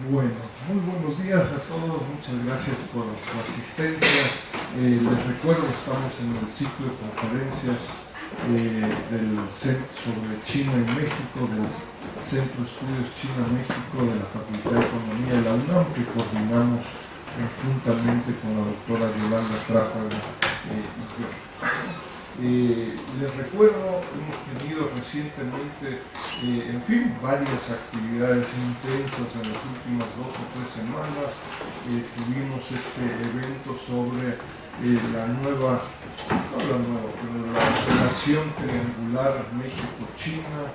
Bueno, muy buenos días a todos, muchas gracias por su asistencia. Les recuerdo, estamos en el ciclo de conferencias del Centro sobre China y México, del Centro de Estudios China-México de la Facultad de Economía de la UNAM, que coordinamos conjuntamente con la doctora Yolanda Trápaga y yo. Les recuerdo, hemos tenido recientemente, varias actividades intensas en las últimas 2 o 3 semanas. Tuvimos este evento sobre la relación triangular México-China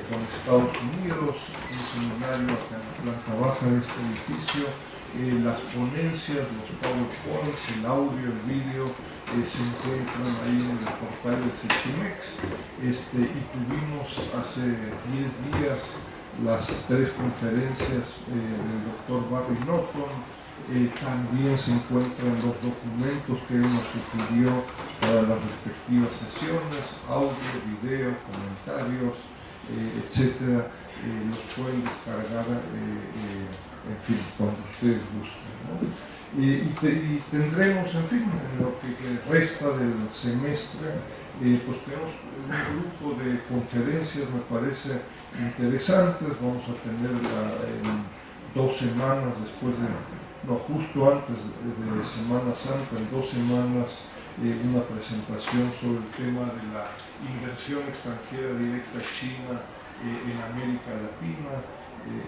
con Estados Unidos, un seminario acá en la planta baja de este edificio. Las ponencias, los PowerPoints, el audio, el vídeo se encuentran ahí en el portal de Sechimex, y tuvimos hace 10 días las 3 conferencias del doctor Barry Norton. También se encuentran los documentos que él nos sugirió para las respectivas sesiones, audio, video, comentarios, etcétera. Los pueden descargar cuando ustedes gusten, ¿no? Y tendremos, en lo que resta del semestre, pues tenemos un grupo de conferencias, me parece, interesantes. Vamos a tener en 2 semanas justo antes de Semana Santa, en 2 semanas, una presentación sobre el tema de la inversión extranjera directa china en América Latina,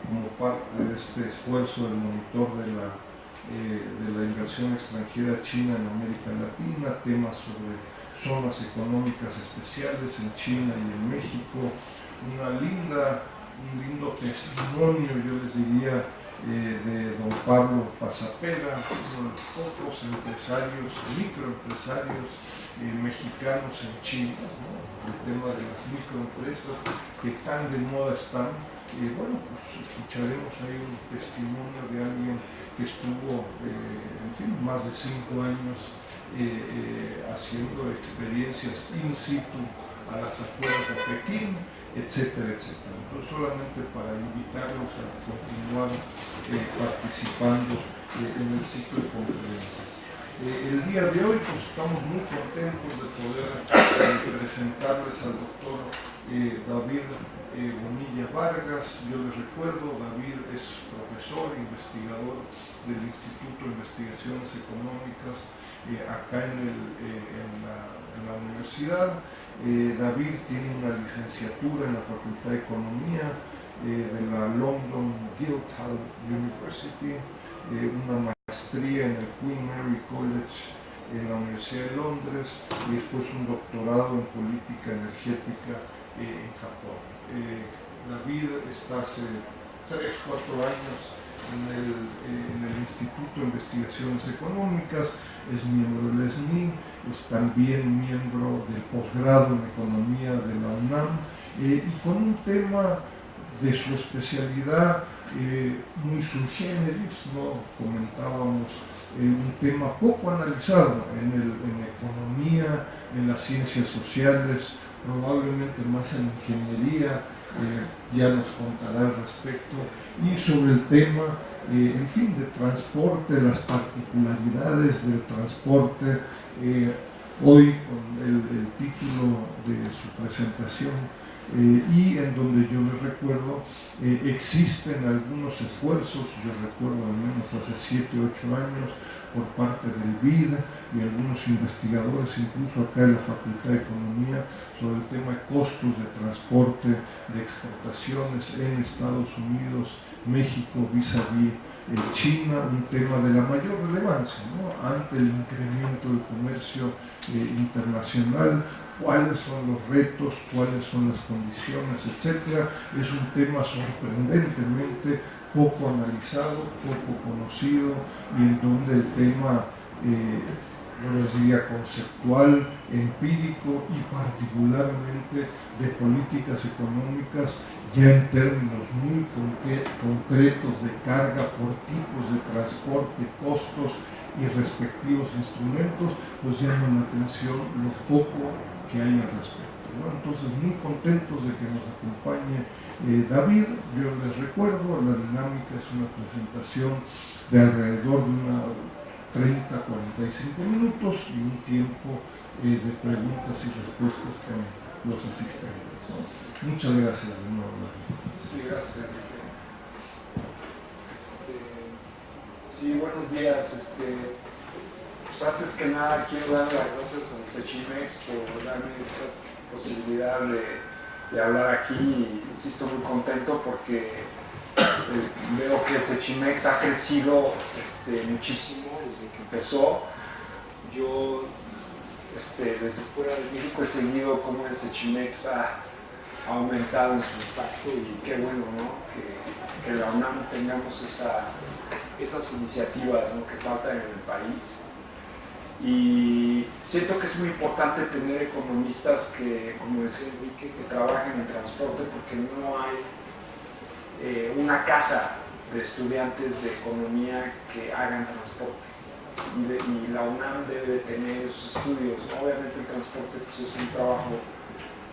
como parte de este esfuerzo del monitor de la inversión extranjera china en América Latina, temas sobre zonas económicas especiales en China y en México. Un lindo testimonio, yo les diría, de don Pablo Pasapera, uno de los pocos microempresarios mexicanos en China, ¿no? El tema de las microempresas que tan de moda están. Pues escucharemos ahí un testimonio de alguien que estuvo, más de 5 años haciendo experiencias in situ a las afueras de Pekín, etcétera, etcétera. Entonces, solamente para invitarlos a continuar participando en el ciclo de conferencias. El día de hoy, pues, estamos muy contentos de poder presentarles al doctor David Bonilla Vargas. Yo les recuerdo, David es profesor, investigador del Instituto de Investigaciones Económicas acá en la universidad. David tiene una licenciatura en la Facultad de Economía de la London Guildhall University, una maestría en el Queen Mary College en la Universidad de Londres y después un doctorado en política energética en Japón. David está hace 3-4 años en el Instituto de Investigaciones Económicas, es miembro del SNI, es también miembro del posgrado en Economía de la UNAM, y con un tema de su especialidad muy sui generis, ¿no? Comentábamos un tema poco analizado en economía, en las ciencias sociales, probablemente más en ingeniería, ya nos contará al respecto, y sobre el tema, de transporte, las particularidades del transporte. Hoy con el título de su presentación, y en donde yo les recuerdo, existen algunos esfuerzos, yo recuerdo al menos hace 7-8 años, por parte del BID y algunos investigadores, incluso acá en la Facultad de Economía, sobre el tema de costos de transporte, de exportaciones en Estados Unidos, México, vis-a-vis China, un tema de la mayor relevancia, ¿no? Ante el incremento del comercio internacional, cuáles son los retos, cuáles son las condiciones, etcétera. Es un tema sorprendentemente poco analizado, poco conocido, y en donde el tema, yo les diría, conceptual, empírico y particularmente de políticas económicas, ya en términos muy concretos de carga por tipos de transporte, costos y respectivos instrumentos, pues llaman la atención lo poco que hay al respecto, ¿no? Entonces, muy contentos de que nos acompañe David. Yo les recuerdo, la dinámica es una presentación de alrededor de una 30-45 minutos y un tiempo de preguntas y respuestas con los asistentes, ¿no? Muchas gracias de nuevo, David. Sí, gracias, Enrique. Sí, buenos días. Pues antes que nada quiero dar las gracias al Sechimex por darme esta posibilidad de hablar aquí, y sí estoy muy contento porque veo que el Sechimex ha crecido muchísimo desde que empezó. Yo desde fuera de México he seguido cómo el Sechimex ha aumentado en su impacto, y qué bueno, ¿no? que la UNAM tengamos esas iniciativas, ¿no?, que faltan en el país. Y siento que es muy importante tener economistas que, como decía Enrique, que trabajen en transporte, porque no hay una casa de estudiantes de economía que hagan transporte. Y la UNAM debe de tener esos estudios. Obviamente el transporte pues, es un trabajo,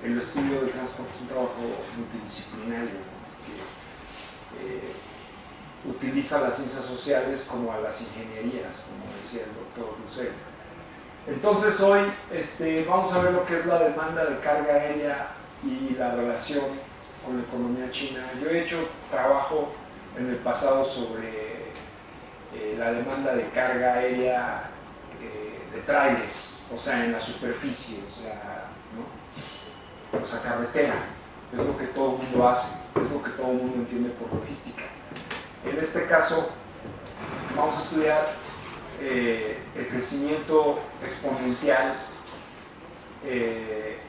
el estudio del transporte es un trabajo multidisciplinario, que utiliza las ciencias sociales como a las ingenierías, como decía el doctor Lucero. Entonces hoy vamos a ver lo que es la demanda de carga aérea y la relación con la economía china. Yo he hecho trabajo en el pasado sobre la demanda de carga aérea de trailers, o sea, en la superficie, o sea, ¿no? O sea, carretera. Es lo que todo el mundo hace, es lo que todo el mundo entiende por logística. En este caso, vamos a estudiar el crecimiento exponencial de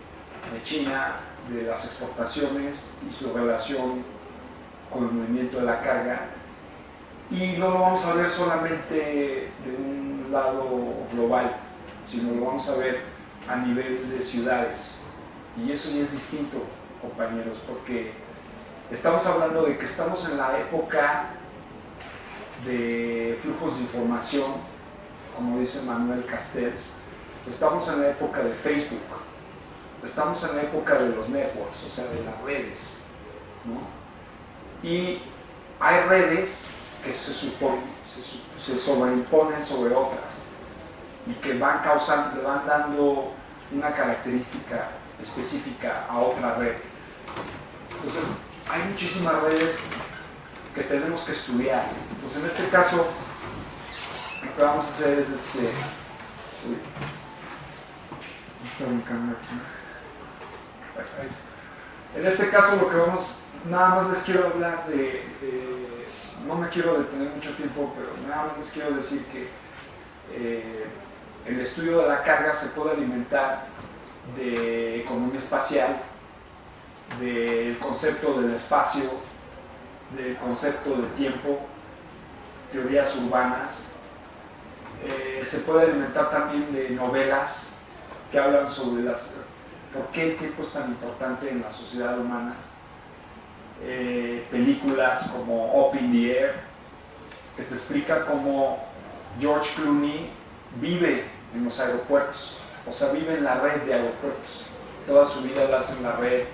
China, de las exportaciones y su relación con el movimiento de la carga. Y no lo vamos a ver solamente de un lado global, sino lo vamos a ver a nivel de ciudades. Y eso ya es distinto, compañeros, porque estamos hablando de que estamos en la época de flujos de información, como dice Manuel Castells. Estamos en la época de Facebook, estamos en la época de los networks, o sea, de las redes, ¿no? Y hay redes que se sobreimponen sobre otras y que le van dando una característica específica a otra red. Entonces, hay muchísimas redes que tenemos que estudiar. Entonces, en este caso, lo que vamos a hacer es está brincando aquí. En este caso, lo que nada más les quiero hablar no me quiero detener mucho tiempo, pero nada más les quiero decir que el estudio de la carga se puede alimentar de economía espacial, del concepto del espacio, del concepto de tiempo, teorías urbanas. Se puede alimentar también de novelas que hablan sobre por qué el tiempo es tan importante en la sociedad humana. Películas como Up in the Air, que te explica cómo George Clooney vive en los aeropuertos, o sea, vive en la red de aeropuertos. Toda su vida la hace en la red,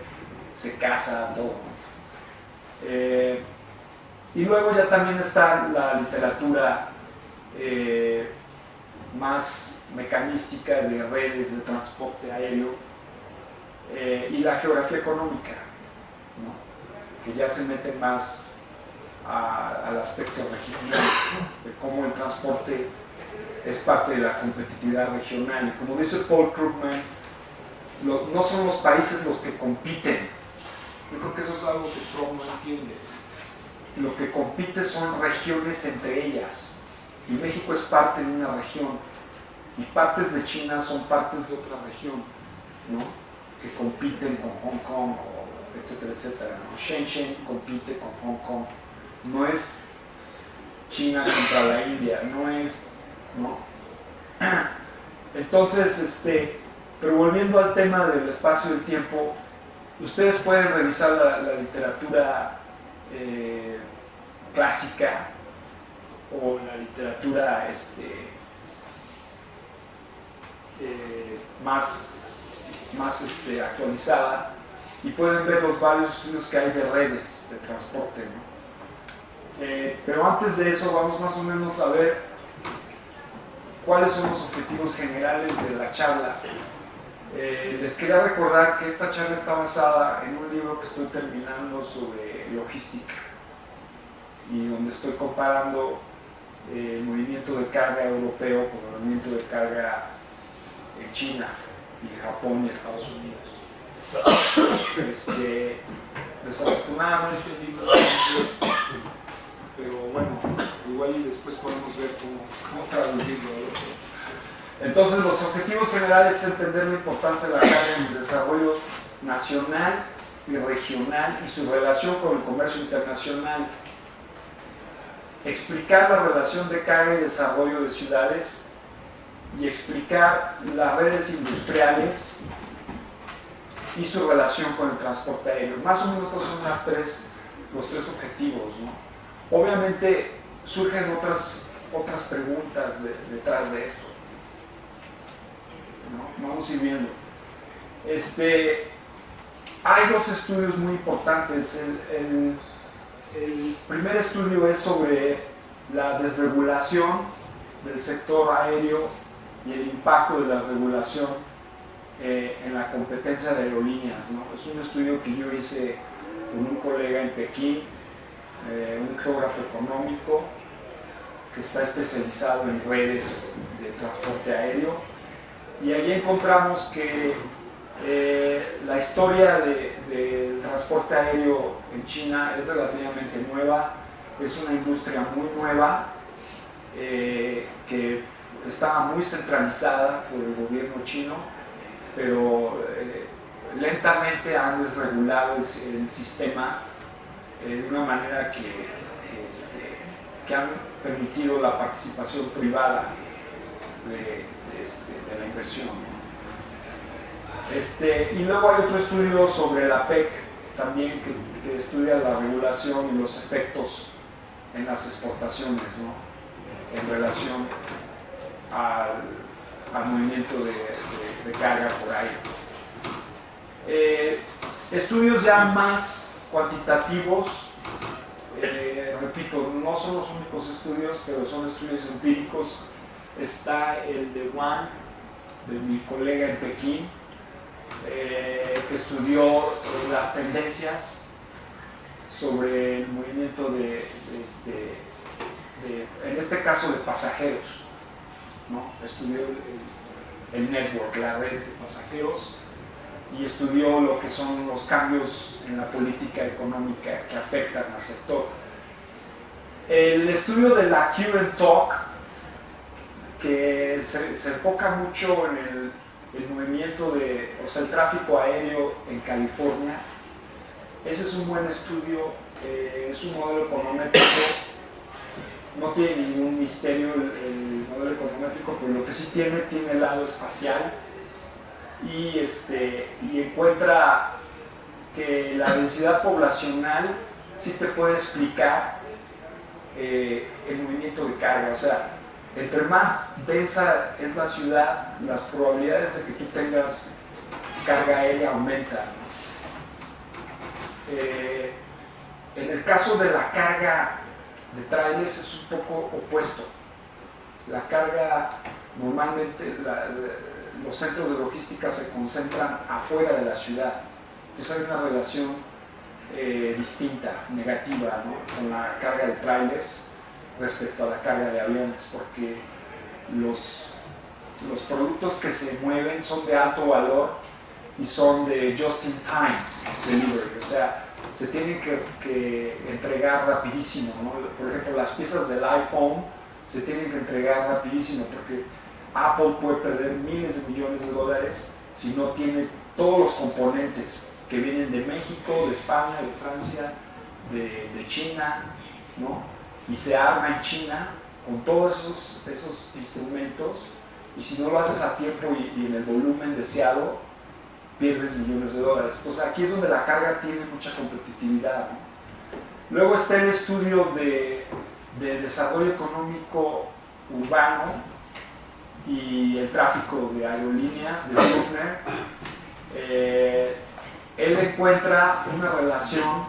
se casa, todo. Y luego ya también está la literatura más mecanística de redes de transporte aéreo y la geografía económica, ¿no?, que ya se mete más al aspecto regional, de cómo el transporte es parte de la competitividad regional. Y como dice Paul Krugman, no son los países los que compiten. Yo creo que eso es algo que Trump no entiende. Lo que compite son regiones entre ellas. Y México es parte de una región. Y partes de China son partes de otra región, ¿no?, que compiten con Hong Kong, etcétera, etcétera, ¿no? Shenzhen compite con Hong Kong. No es China contra la India, no es, ¿no? Entonces, pero volviendo al tema del espacio y el tiempo, ustedes pueden revisar la literatura clásica o la literatura más actualizada, y pueden ver los varios estudios que hay de redes de transporte, ¿no? Pero antes de eso vamos más o menos a ver cuáles son los objetivos generales de la charla. Les quería recordar que esta charla está basada en un libro que estoy terminando sobre logística, y donde estoy comparando el movimiento de carga europeo con el movimiento de carga en China y Japón y Estados Unidos. Desafortunadamente el libro está en inglés, pero bueno, igual y después podemos ver cómo traducirlo. Entonces, los objetivos generales es entender la importancia de la carga en el desarrollo nacional y regional y su relación con el comercio internacional. Explicar la relación de carga y desarrollo de ciudades, y explicar las redes industriales y su relación con el transporte aéreo. Más o menos estos son los tres objetivos, ¿no? Obviamente surgen otras preguntas detrás de esto, ¿no? Vamos a ir viendo. Hay dos estudios muy importantes. El primer estudio es sobre la desregulación del sector aéreo y el impacto de la regulación en la competencia de aerolíneas, ¿no? Es un estudio que yo hice con un colega en Pekín, un geógrafo económico que está especializado en redes de transporte aéreo, y allí encontramos que la historia del transporte aéreo en China es relativamente nueva, es una industria muy nueva que estaba muy centralizada por el gobierno chino, pero lentamente han desregulado el sistema de una manera que han permitido la participación privada de la inversión. Y luego hay otro estudio sobre la PEC también que estudia la regulación y los efectos en las exportaciones, ¿no? En relación al movimiento de carga por aire. Estudios ya más cuantitativos, repito, no son los únicos estudios, pero son estudios empíricos. Está el de Wang, de mi colega en Pekín, que estudió las tendencias sobre el movimiento en este caso de pasajeros, ¿no? Estudió el network, la red de pasajeros, y estudió lo que son los cambios en la política económica que afectan al sector. El estudio de la Current Talk, que se enfoca mucho en el movimiento el tráfico aéreo en California. Ese es un buen estudio, es un modelo econométrico, no tiene ningún misterio el modelo econométrico, pero lo que sí tiene el lado espacial, y encuentra que la densidad poblacional sí te puede explicar el movimiento de carga. O sea, entre más densa es la ciudad, las probabilidades de que tú tengas carga aérea aumentan, ¿no? En el caso de la carga de trailers es un poco opuesto. La carga, normalmente los centros de logística se concentran afuera de la ciudad. Entonces hay una relación distinta, negativa, ¿no? Con la carga de trailers respecto a la carga de aviones, porque los productos que se mueven son de alto valor y son de just-in-time delivery, o sea, se tienen que entregar rapidísimo, ¿no? Por ejemplo, las piezas del iPhone se tienen que entregar rapidísimo, porque Apple puede perder miles de millones de dólares si no tiene todos los componentes que vienen de México, de España, de Francia, de China, ¿no? Y se arma en China con todos esos instrumentos, y si no lo haces a tiempo y en el volumen deseado, pierdes millones de dólares. Entonces aquí es donde la carga tiene mucha competitividad, ¿no? Luego está el estudio de desarrollo económico urbano, y el tráfico de aerolíneas de Bruckner, él encuentra una relación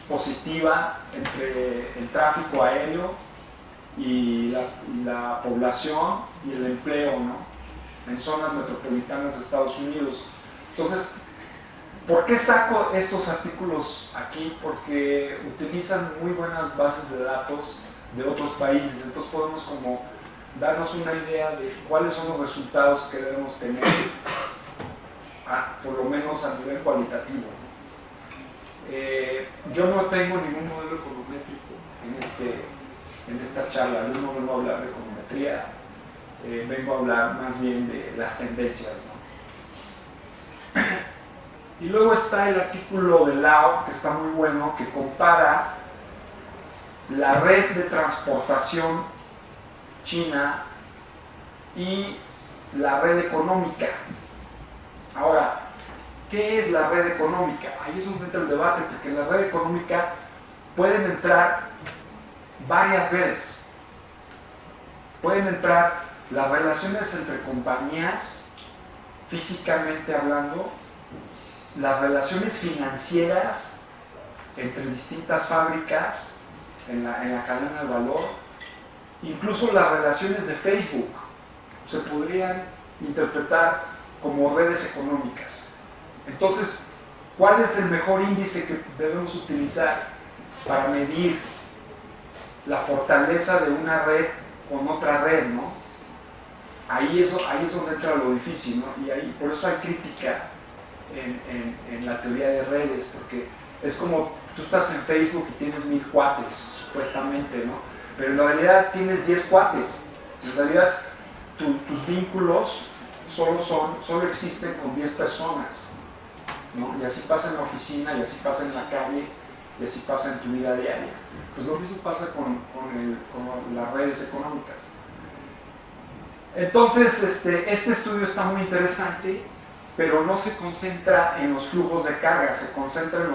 positiva entre el tráfico aéreo y la población y el empleo, ¿no?, en zonas metropolitanas de Estados Unidos. Entonces, ¿por qué saco estos artículos aquí? Porque utilizan muy buenas bases de datos de otros países, entonces podemos como darnos una idea de cuáles son los resultados que debemos tener, por lo menos a nivel cualitativo. Yo no tengo ningún modelo econométrico en esta charla, yo no vengo a hablar de econometría, vengo a hablar más bien de las tendencias, ¿no? Y luego está el artículo de Lau, que está muy bueno, que compara la red de transportación china y la red económica. Ahora, ¿qué es la red económica? Ahí es donde entra el debate, porque en la red económica pueden entrar varias redes. Pueden entrar las relaciones entre compañías, físicamente hablando, las relaciones financieras entre distintas fábricas en la cadena de valor, incluso las relaciones de Facebook se podrían interpretar como redes económicas. Entonces, ¿cuál es el mejor índice que debemos utilizar para medir la fortaleza de una red con otra red, ¿no? Ahí es donde entra lo difícil, ¿no? Y ahí, por eso hay crítica en la teoría de redes, porque es como tú estás en Facebook y tienes 1000 cuates, supuestamente, ¿no? Pero en realidad tienes 10 cuates. En realidad tus vínculos solo existen con 10 personas, ¿no? Y así pasa en la oficina, y así pasa en la calle, y así pasa en tu vida diaria. Pues lo mismo pasa con las redes económicas. Entonces, este estudio está muy interesante, pero no se concentra en los flujos de carga, se concentra en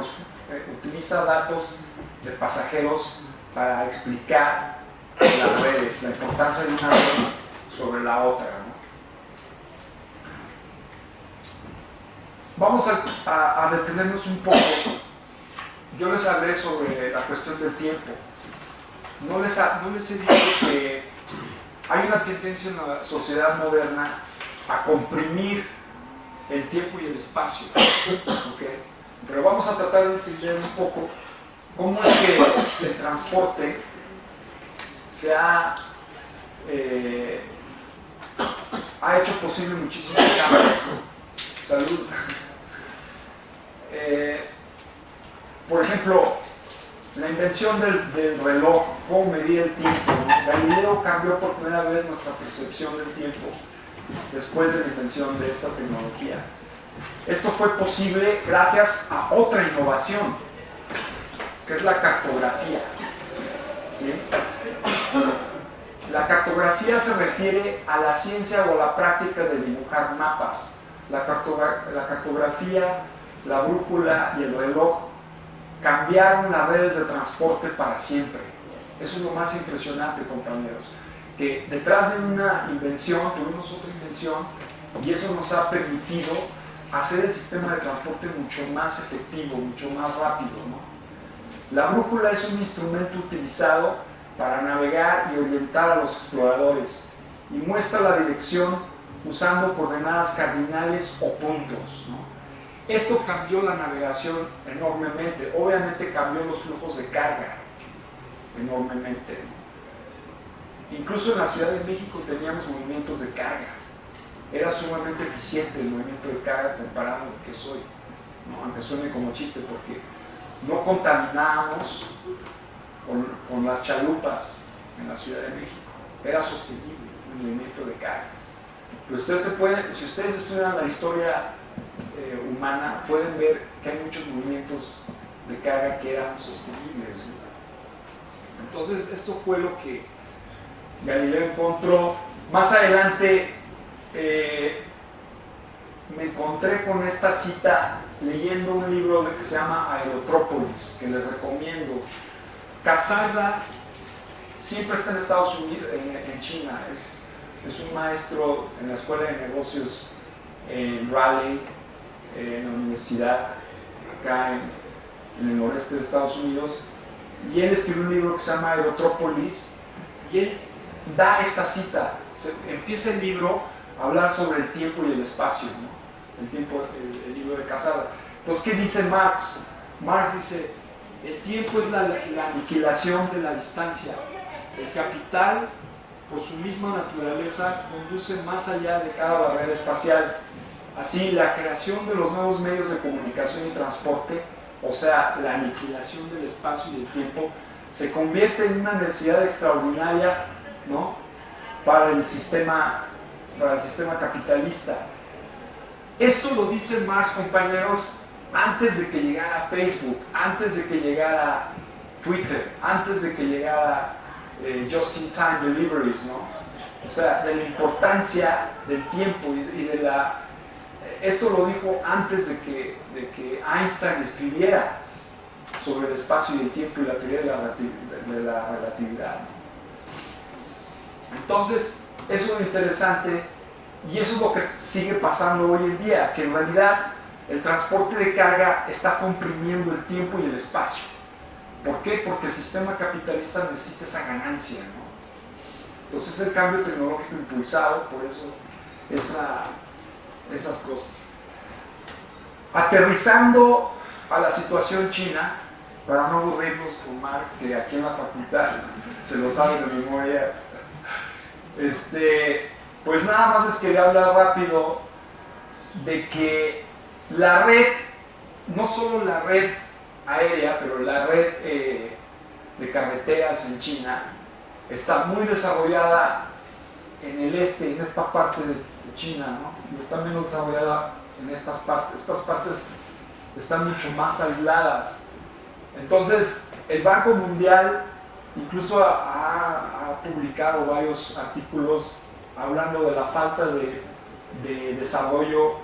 utiliza datos de pasajeros para explicar las redes, la importancia de una red sobre la otra, ¿no? Vamos a detenernos un poco. Yo les hablé sobre la cuestión del tiempo. No les he dicho que hay una tendencia en la sociedad moderna a comprimir el tiempo y el espacio, ¿okay? Pero vamos a tratar de entender un poco cómo es que el transporte se ha hecho posible muchísimos cambios. Salud. Por ejemplo, la invención del reloj, cómo medir el tiempo, ¿no? Galileo cambió por primera vez nuestra percepción del tiempo después de la invención de esta tecnología. Esto fue posible gracias a otra innovación, que es la cartografía, ¿sí? La cartografía se refiere a la ciencia o a la práctica de dibujar mapas. La cartografía, la brújula y el reloj cambiaron las redes de transporte para siempre. Eso es lo más impresionante, compañeros, que detrás de una invención tuvimos otra invención, y eso nos ha permitido hacer el sistema de transporte mucho más efectivo, mucho más rápido, ¿no? La brújula es un instrumento utilizado para navegar y orientar a los exploradores, y muestra la dirección usando coordenadas cardinales o puntos, ¿no? Esto cambió la navegación enormemente. Obviamente cambió los flujos de carga enormemente, ¿no? Incluso en la Ciudad de México teníamos movimientos de carga. Era sumamente eficiente el movimiento de carga comparado con lo que es hoy, ¿no? Aunque suene como chiste, porque no contaminábamos con las chalupas en la Ciudad de México. Era sostenible el movimiento de carga. Pero si ustedes estudian la historia humana, pueden ver que hay muchos movimientos de carga que eran sostenibles, ¿no? Entonces esto fue lo que Galileo encontró. Más adelante me encontré con esta cita leyendo un libro que se llama Aerotrópolis, que les recomiendo. Cassandra siempre está en Estados Unidos, en China, es un maestro en la Escuela de Negocios en Raleigh, en la universidad, acá en el noreste de Estados Unidos, y él escribió un libro que se llama Aerotrópolis, y él da esta cita. Empieza el libro a hablar sobre el tiempo y el espacio, ¿no? El libro de Casada. Entonces, ¿qué dice Marx? Marx dice, el tiempo es la aniquilación de la distancia. El capital, por su misma naturaleza, conduce más allá de cada barrera espacial. Así, la creación de los nuevos medios de comunicación y transporte, o sea, la aniquilación del espacio y del tiempo, se convierte en una necesidad extraordinaria, ¿no?, para el sistema capitalista. Esto lo dice Marx, compañeros, antes de que llegara Facebook, antes de que llegara Twitter, antes de que llegara just-in-time deliveries, ¿no? O sea, de la importancia del tiempo y de la... Esto lo dijo antes de que Einstein escribiera sobre el espacio y el tiempo y la teoría de la relatividad. Entonces, eso es lo interesante, y eso es lo que sigue pasando hoy en día, que en realidad el transporte de carga está comprimiendo el tiempo y el espacio. ¿Por qué? Porque el sistema capitalista necesita esa ganancia, ¿no? Entonces el cambio tecnológico impulsado por eso esas cosas. Aterrizando a la situación china, para no aburrirnos con Marx, que aquí en la facultad se lo sabe de memoria, pues nada más les quería hablar rápido de que la red, no solo la red aérea, pero la red de carreteras en China está muy desarrollada en el este, en esta parte de China, ¿no? Y está menos desarrollada en estas partes. Estas partes están mucho más aisladas. Entonces, el Banco Mundial incluso ha publicado varios artículos hablando de la falta de desarrollo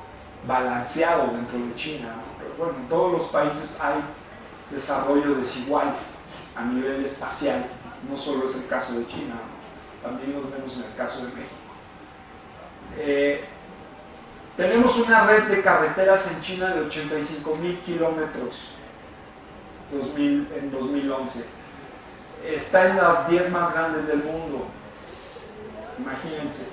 balanceado dentro de China, ¿no? Pero bueno, en todos los países hay desarrollo desigual a nivel espacial, no solo es el caso de China, ¿no? También lo vemos en el caso de México. Tenemos una red de carreteras en China de 85,000 kilómetros en 2011. Está en las 10 más grandes del mundo, imagínense.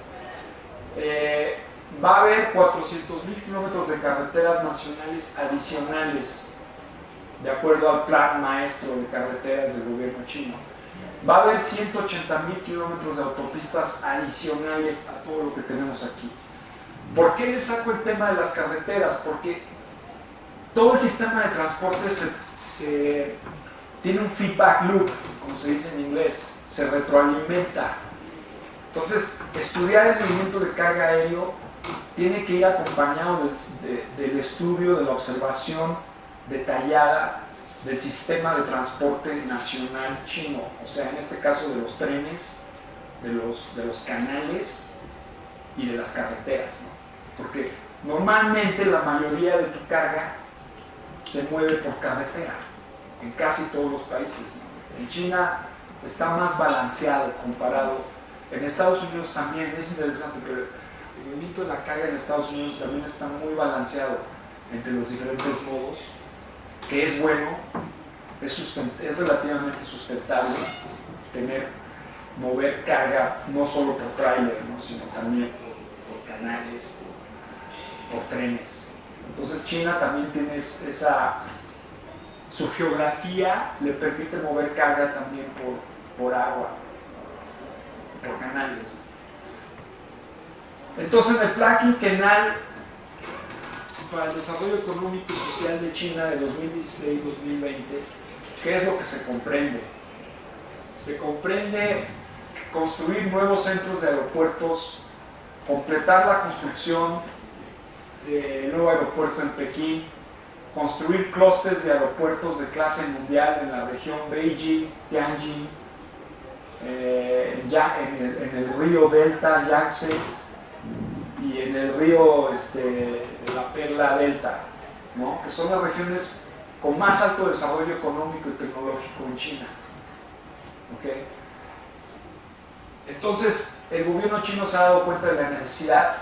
Va a haber 400,000 kilómetros de carreteras nacionales adicionales, de acuerdo al plan maestro de carreteras del gobierno chino. Va a haber 180,000 kilómetros de autopistas adicionales a todo lo que tenemos aquí. ¿Por qué les saco el tema de las carreteras? Porque todo el sistema de transporte tiene un feedback loop, como se dice en inglés, se retroalimenta. Entonces, estudiar el movimiento de carga aéreo tiene que ir acompañado del estudio, de la observación detallada del sistema de transporte nacional chino, o sea, en este caso de los trenes, de los canales y de las carreteras, ¿no? Porque normalmente la mayoría de tu carga se mueve por carretera, en casi todos los países, ¿no? En China está más balanceado comparado, en Estados Unidos también, es interesante, pero el movimiento de la carga en Estados Unidos también está muy balanceado entre los diferentes modos, que es bueno, es relativamente sustentable mover carga no solo por tráiler, ¿no?, sino también por canales, por trenes. Entonces China también tiene su geografía le permite mover carga también por agua, por canales. Entonces en el plan quinquenal para el desarrollo económico y social de China de 2016-2020, ¿qué es lo que se comprende? Se comprende construir nuevos centros de aeropuertos, completar la construcción del nuevo aeropuerto en Pekín, construir clústeres de aeropuertos de clase mundial en la región Beijing, Tianjin, en el río Delta, Yangtze, y en el río la Perla Delta, ¿no?, que son las regiones con más alto desarrollo económico y tecnológico en China. ¿Okay? Entonces, el gobierno chino se ha dado cuenta de la necesidad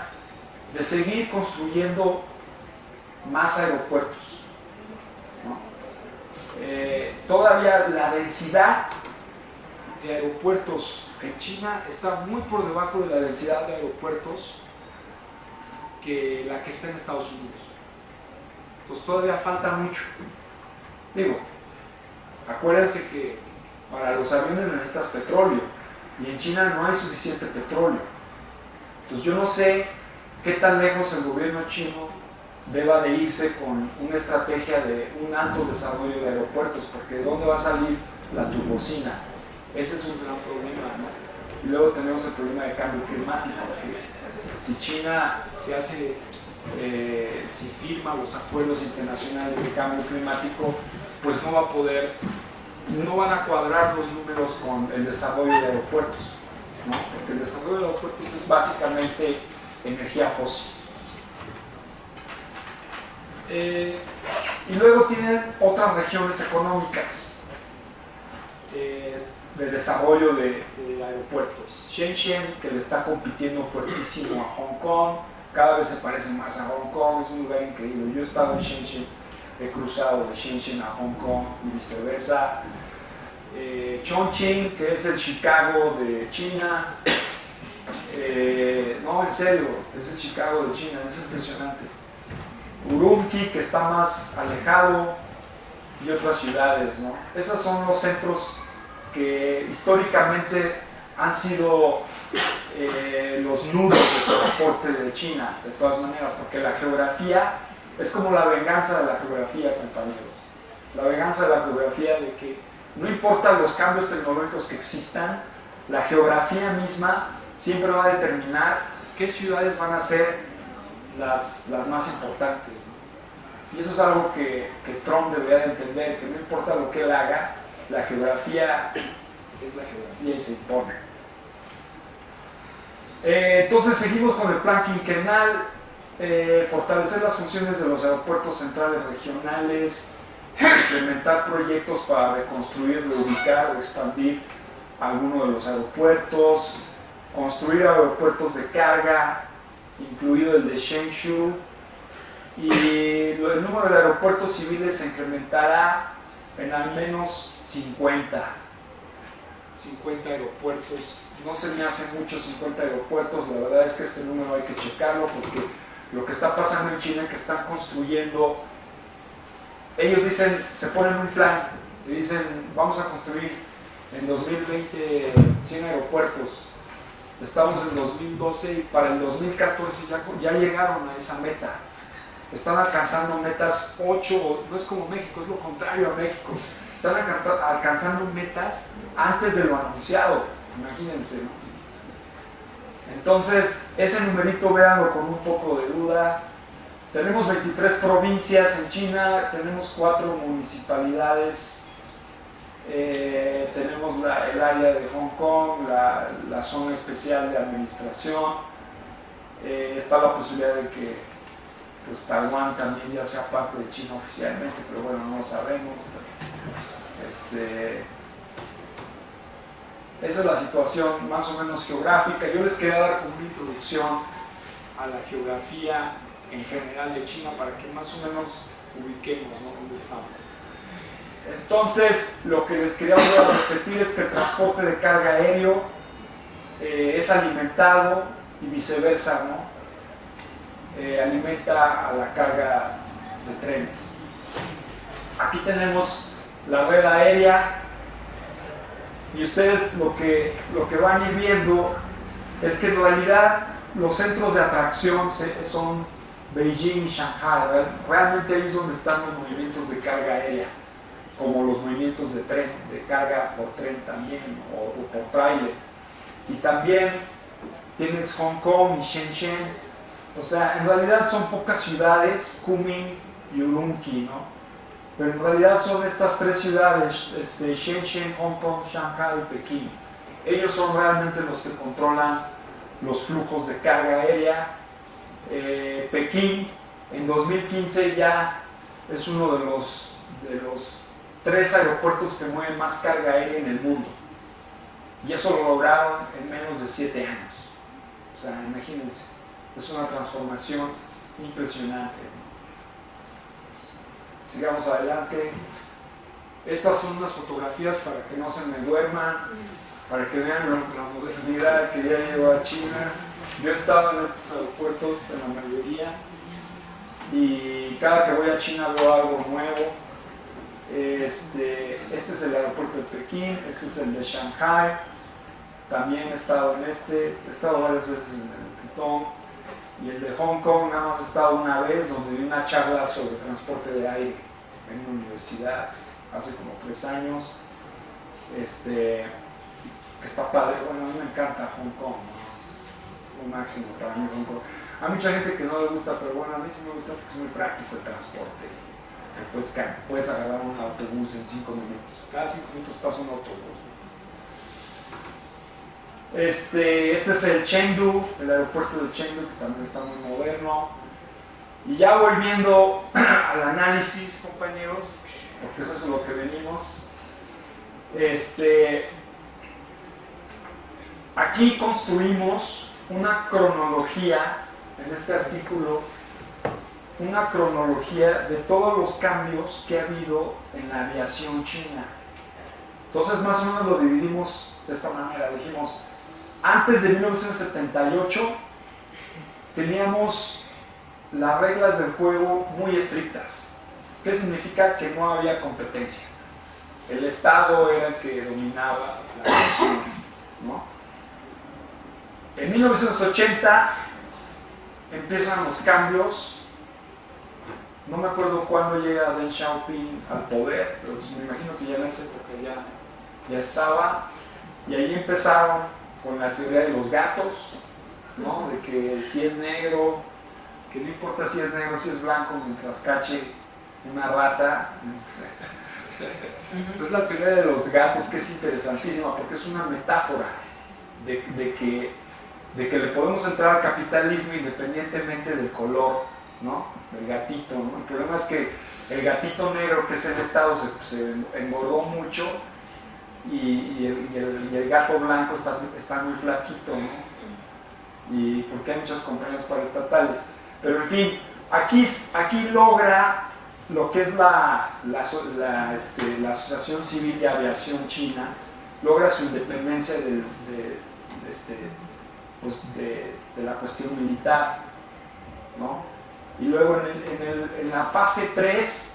de seguir construyendo más aeropuertos, ¿no? Todavía la densidad de aeropuertos en China está muy por debajo de la densidad de aeropuertos que la que está en Estados Unidos. Pues todavía falta mucho. Digo, acuérdense que para los aviones necesitas petróleo y en China no hay suficiente petróleo. Entonces yo no sé qué tan lejos el gobierno chino deba de irse con una estrategia de un alto desarrollo de aeropuertos, porque ¿de dónde va a salir la turbocina? Ese es un gran problema, ¿no? Y luego tenemos el problema de cambio climático, que si China si firma los acuerdos internacionales de cambio climático, pues no va a poder, no van a cuadrar los números con el desarrollo de aeropuertos, ¿no? Porque el desarrollo de aeropuertos es básicamente energía fósil. Y luego tienen otras regiones económicas de desarrollo de aeropuertos. Shenzhen, que le está compitiendo fuertísimo a Hong Kong, cada vez se parece más a Hong Kong, es un lugar increíble. Yo he estado en Shenzhen, he cruzado de Shenzhen a Hong Kong y viceversa. Chongqing, que es el Chicago de China. No, en serio, es el Chicago de China, es impresionante. Urumqi, que está más alejado, y otras ciudades, ¿no? Esos son los centros que históricamente han sido los nudos de transporte de China, de todas maneras, porque la geografía es como la venganza de la geografía, compañeros. La venganza de la geografía de que no importa los cambios tecnológicos que existan, la geografía misma siempre va a determinar qué ciudades van a ser las más importantes, ¿no? Y eso es algo que Trump debería de entender, que no importa lo que él haga, la geografía es la geografía y se impone. Entonces seguimos con el plan quinquenal, fortalecer las funciones de los aeropuertos centrales regionales, implementar proyectos para reconstruir, reubicar o expandir alguno de los aeropuertos, construir aeropuertos de carga, incluido el de Shenzhou, y el número de aeropuertos civiles se incrementará en al menos 50 aeropuertos. No se me hace mucho 50 aeropuertos, la verdad es que este número hay que checarlo, porque lo que está pasando en China es que están construyendo, ellos dicen, se ponen un plan y dicen, vamos a construir en 2020 100 aeropuertos. Estamos en 2012 y para el 2014 ya llegaron a esa meta. Están alcanzando metas 8, no es como México, es lo contrario a México. Están alcanzando metas antes de lo anunciado, imagínense, ¿no? Entonces, ese numerito véanlo con un poco de duda. Tenemos 23 provincias en China, tenemos 4 municipalidades, tenemos el área de Hong Kong, la zona especial de administración, está la posibilidad de que pues, Taiwán también ya sea parte de China oficialmente, pero bueno, no lo sabemos. Esa es la situación más o menos geográfica. Yo les quería dar como una introducción a la geografía en general de China para que más o menos ubiquemos, ¿no?, dónde estamos. Entonces, lo que les quería repetir es que el transporte de carga aéreo es alimentado y viceversa, ¿no? Alimenta a la carga de trenes. Aquí tenemos la red aérea y ustedes lo que van a ir viendo es que en realidad los centros de atracción son Beijing y Shanghai. Realmente ahí es donde están los movimientos de carga aérea, como los movimientos de tren, de carga por tren también, o por tráiler. Y también tienes Hong Kong y Shenzhen. O sea, en realidad son pocas ciudades, Kunming y Urumqi, ¿no? Pero en realidad son estas 3 ciudades, Shenzhen, Hong Kong, Shanghai y Pekín. Ellos son realmente los que controlan los flujos de carga aérea. Pekín en 2015 ya es uno de los 3 aeropuertos que mueven más carga aérea en el mundo. Y eso lo lograron en menos de 7 años. O sea, imagínense, es una transformación impresionante. Sigamos adelante. Estas son unas fotografías para que no se me duerman, para que vean la modernidad que ya llegó a China. Yo he estado en estos aeropuertos en la mayoría y cada que voy a China veo algo nuevo. Este es el aeropuerto de Pekín, este es el de Shanghai. También he estado en he estado varias veces en el Pudong. Y el de Hong Kong nada más he estado una vez, donde di una charla sobre transporte de aire en una universidad hace como 3 años. Que está padre. Bueno, a mí me encanta Hong Kong, ¿no? Es lo máximo para mí Hong Kong. Hay mucha gente que no le gusta, pero bueno, a mí sí me gusta porque es muy práctico el transporte. Puedes agarrar un autobús en 5 minutos. Cada 5 minutos pasa un autobús. Este es el Chengdu, el aeropuerto de Chengdu, que también está muy moderno. Y ya volviendo al análisis, compañeros, porque eso es lo que venimos. Aquí construimos una cronología, en este artículo, una cronología de todos los cambios que ha habido en la aviación china. Entonces, más o menos lo dividimos de esta manera. Dijimos, antes de 1978 teníamos las reglas del juego muy estrictas. ¿Qué significa? Que no había competencia. El Estado era el que dominaba la aviación, ¿no? En 1980 empiezan los cambios. No me acuerdo cuándo llega Deng Xiaoping al poder, pero me imagino que ya en esa época ya estaba. Y ahí empezaron con la teoría de los gatos, ¿no? De que si es negro, que no importa si es negro, si es blanco, mientras cache una rata. Esa es la teoría de los gatos, que es interesantísima porque es una metáfora de que le podemos entrar al capitalismo independientemente del color, ¿no? Del gatito, ¿no? El problema es que el gatito negro, que es el Estado, se engordó mucho y el gato blanco está muy flaquito, ¿no? Y porque hay muchas compañías paraestatales. Pero en fin, aquí logra lo que es la Asociación Civil de Aviación China, logra su independencia de la cuestión militar, ¿no? Y luego en la fase 3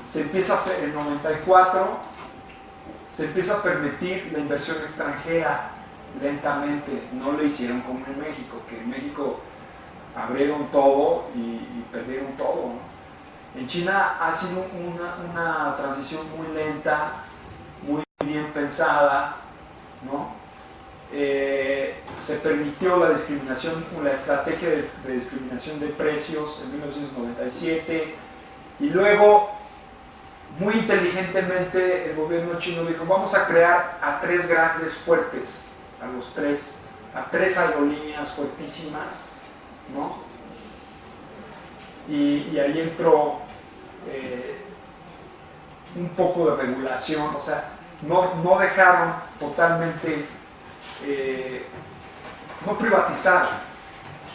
se empieza, en 94 se empieza a permitir la inversión extranjera lentamente. No lo hicieron como en México, que en México abrieron todo y perdieron todo, ¿no? En China ha sido una transición muy lenta, muy bien pensada, ¿no? Se permitió la discriminación, la estrategia de discriminación de precios en 1997, y luego, muy inteligentemente, el gobierno chino dijo, vamos a crear a 3 grandes fuertes, a 3 aerolíneas fuertísimas, ¿no? Y ahí entró un poco de regulación, o sea, no dejaron totalmente, no privatizaron.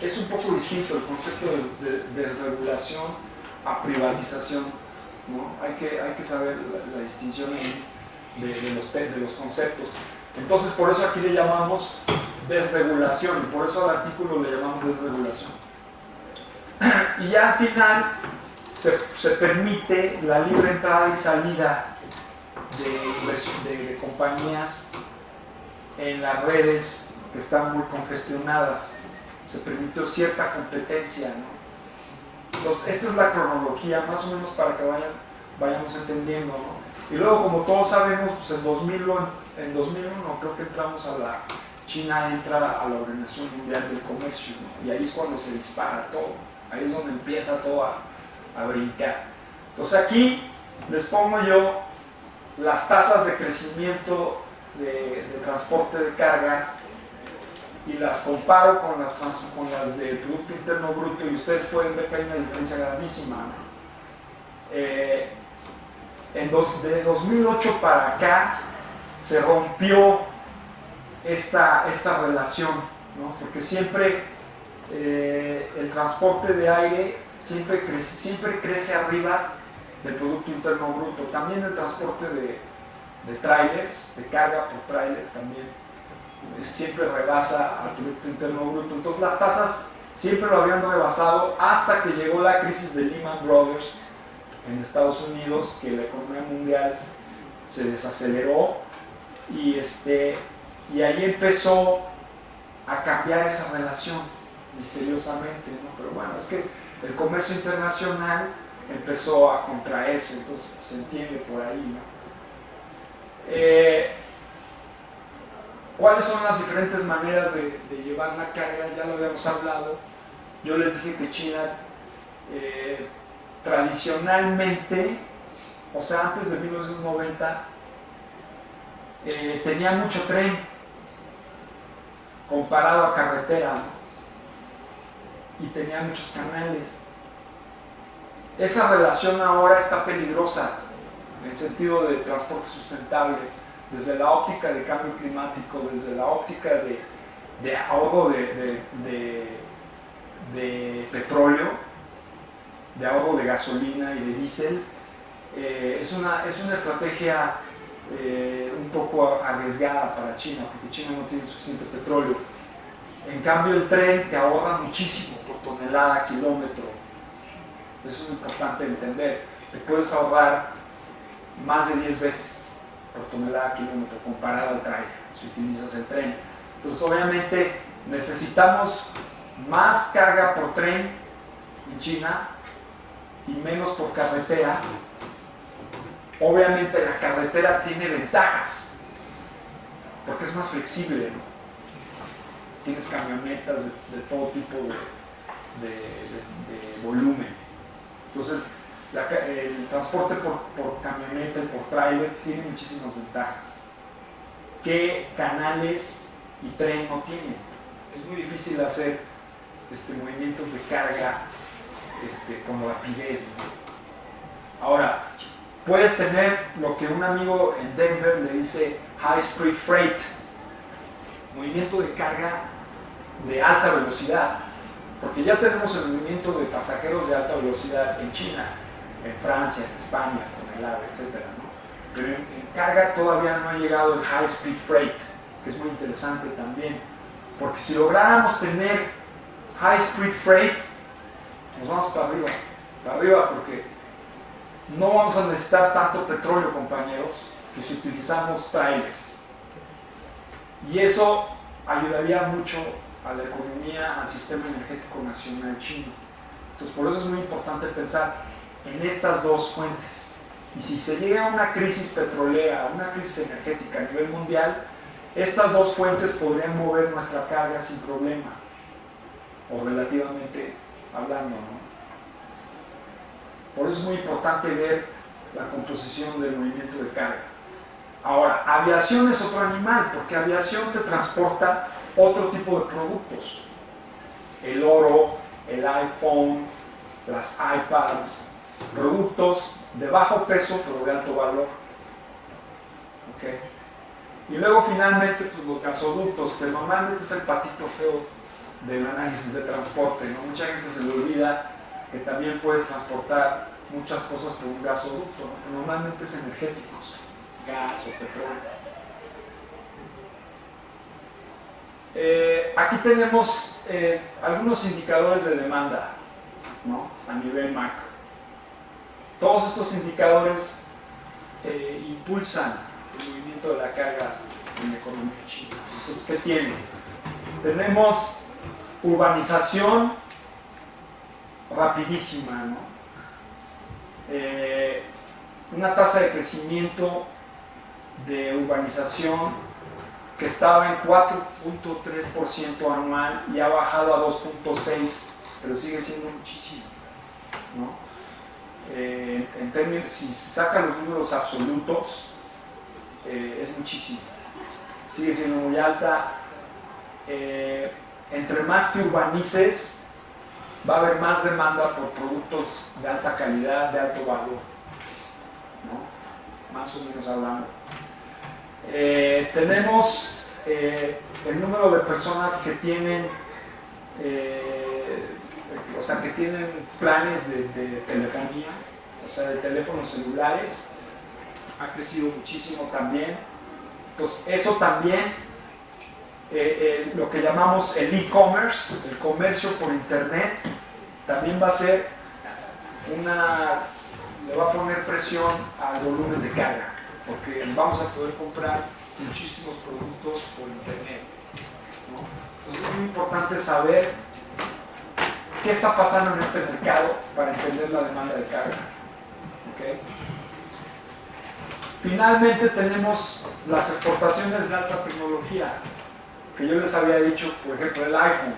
Es un poco distinto el concepto de desregulación a privatización, ¿no? Hay que saber la distinción de los conceptos. Entonces, por eso aquí le llamamos desregulación, y por eso al artículo le llamamos desregulación. Y ya al final se permite la libre entrada y salida de compañías en las redes que están muy congestionadas. Se permitió cierta competencia, ¿no? Entonces, esta es la cronología, más o menos para que vayamos entendiendo, ¿no? Y luego, como todos sabemos, pues en 2001 creo que China entra a la Organización Mundial del Comercio, ¿no? Y ahí es cuando se dispara todo, ahí es donde empieza todo a brincar. Entonces aquí les pongo yo las tasas de crecimiento de transporte de carga y las comparo con las del Producto Interno Bruto, y ustedes pueden ver que hay una diferencia grandísima, ¿no? De 2008 para acá se rompió esta relación, ¿no? Porque siempre el transporte de aire siempre crece arriba del Producto Interno Bruto. También el transporte de trailers, de carga por trailer, también siempre rebasa al Producto Interno Bruto. Entonces las tasas siempre lo habían rebasado hasta que llegó la crisis de Lehman Brothers en Estados Unidos, que la economía mundial se desaceleró y ahí empezó a cambiar esa relación misteriosamente, ¿no? Pero bueno, es que el comercio internacional empezó a contraerse, entonces se entiende por ahí, ¿no? ¿Cuáles son las diferentes maneras de llevar la carga? Ya lo habíamos hablado. Yo les dije que China tradicionalmente, o sea, antes de 1990, tenía mucho tren comparado a carretera, ¿no? Y tenía muchos canales. Esa relación ahora está peligrosa en el sentido de transporte sustentable, desde la óptica de cambio climático, desde la óptica de ahorro de petróleo, de ahorro de gasolina y de diésel. Es una estrategia un poco arriesgada para China, porque China no tiene suficiente petróleo. En cambio, el tren te ahorra muchísimo por tonelada, kilómetro. Eso es importante entender. Te puedes ahorrar más de 10 veces por tonelada, kilómetro, comparado al trailer, si utilizas el tren. Entonces, obviamente, necesitamos más carga por tren en China y menos por carretera. Obviamente la carretera tiene ventajas, porque es más flexible, ¿no? Tienes camionetas de todo tipo de volumen. Entonces, el transporte por camioneta y por tráiler tiene muchísimas ventajas que canales y tren no tienen. Es muy difícil hacer movimientos de carga con rapidez, ¿no? Ahora, puedes tener lo que un amigo en Denver le dice high speed freight, movimiento de carga de alta velocidad, porque ya tenemos el movimiento de pasajeros de alta velocidad en China, en Francia, en España, con el AVE, etc., ¿no? Pero en carga todavía no ha llegado el high speed freight, que es muy interesante también, porque si lográramos tener high speed freight, nos vamos para arriba, porque no vamos a necesitar tanto petróleo, compañeros, que si utilizamos trailers. Y eso ayudaría mucho a la economía, al sistema energético nacional chino. Entonces, por eso es muy importante pensar en estas dos fuentes. Y si se llega a una crisis petrolera, a una crisis energética a nivel mundial, estas dos fuentes podrían mover nuestra carga sin problema, o relativamente hablando, ¿no? Por eso es muy importante ver la composición del movimiento de carga. Ahora, aviación es otro animal, porque aviación te transporta otro tipo de productos. El oro, el iPhone, las iPads, productos de bajo peso pero de alto valor. ¿Okay? Y luego finalmente pues, los gasoductos, que normalmente es el patito feo del análisis de transporte, ¿no? Mucha gente se le olvida que también puedes transportar muchas cosas por un gasoducto, ¿no? Normalmente es energéticos, gas o petróleo. Aquí tenemos algunos indicadores de demanda, ¿no? A nivel macro. Todos estos indicadores impulsan el movimiento de la carga en la economía china. Entonces, ¿qué tienes? Tenemos urbanización rapidísima, ¿no? Una tasa de crecimiento de urbanización que estaba en 4.3% anual y ha bajado a 2.6%, pero sigue siendo muchísimo, ¿no? En términos, si se sacan los números absolutos, es muchísimo, sigue siendo muy alta. Entre más te urbanices, va a haber más demanda por productos de alta calidad, de alto valor, ¿no? Más o menos hablando. Tenemos el número de personas que tienen, o sea, que tienen planes de telefonía, o sea, de teléfonos celulares, ha crecido muchísimo también. Entonces, eso también, lo que llamamos el e-commerce, el comercio por internet, también va a ser le va a poner presión al volumen de carga, porque vamos a poder comprar muchísimos productos por internet, ¿no? Entonces es muy importante saber qué está pasando en este mercado para entender la demanda de carga. ¿Okay? Finalmente tenemos las exportaciones de alta tecnología, que yo les había dicho, por ejemplo, el iPhone,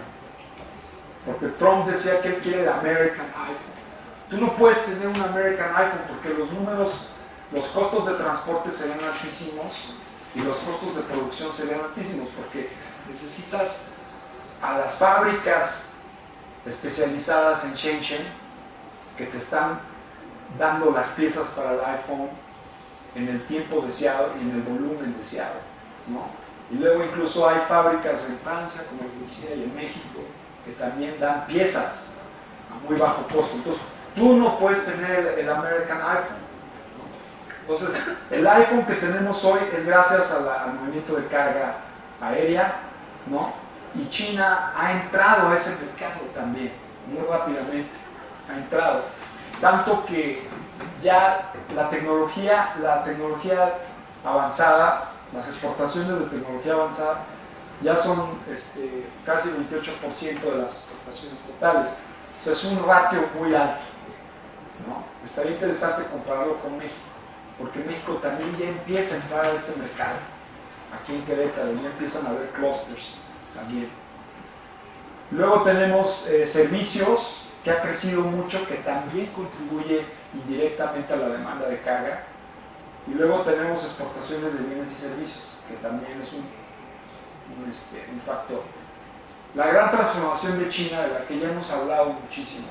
porque Trump decía que él quiere el American iPhone. Tú no puedes tener un American iPhone porque los costos de transporte serían altísimos y los costos de producción serían altísimos, porque necesitas a las fábricas especializadas en Shenzhen que te están dando las piezas para el iPhone en el tiempo deseado y en el volumen deseado, ¿no? Y luego incluso hay fábricas en Francia, como les decía, y en México, que también dan piezas a muy bajo costo. Entonces, tú no puedes tener el American iPhone, ¿no? Entonces, el iPhone que tenemos hoy es gracias al movimiento de carga aérea, ¿no? Y China ha entrado a ese mercado también, muy rápidamente, ha entrado. Tanto que ya la tecnología avanzada, las exportaciones de tecnología avanzada, ya son casi el 28% de las exportaciones totales. O sea, es un ratio muy alto, ¿no? Estaría interesante compararlo con México, porque México también ya empieza a entrar a este mercado. Aquí en Querétaro ya empiezan a haber clusters también. Luego tenemos servicios, que ha crecido mucho, que también contribuye indirectamente a la demanda de carga. Y luego tenemos exportaciones de bienes y servicios, que también es un factor. La gran transformación de China, de la que ya hemos hablado muchísimo,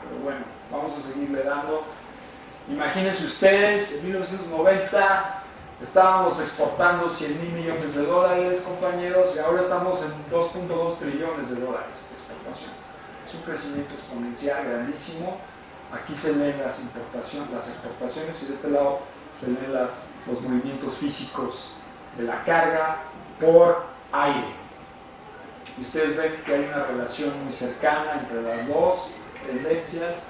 pero bueno, vamos a seguirle dando. Imagínense ustedes, en 1990 estábamos exportando 100,000 millones de dólares, compañeros, y ahora estamos en 2.2 trillones de dólares de exportaciones. Es un crecimiento exponencial grandísimo. Aquí se leen las exportaciones y de este lado se leen los movimientos físicos de la carga por aire. Y ustedes ven que hay una relación muy cercana entre las dos tendencias.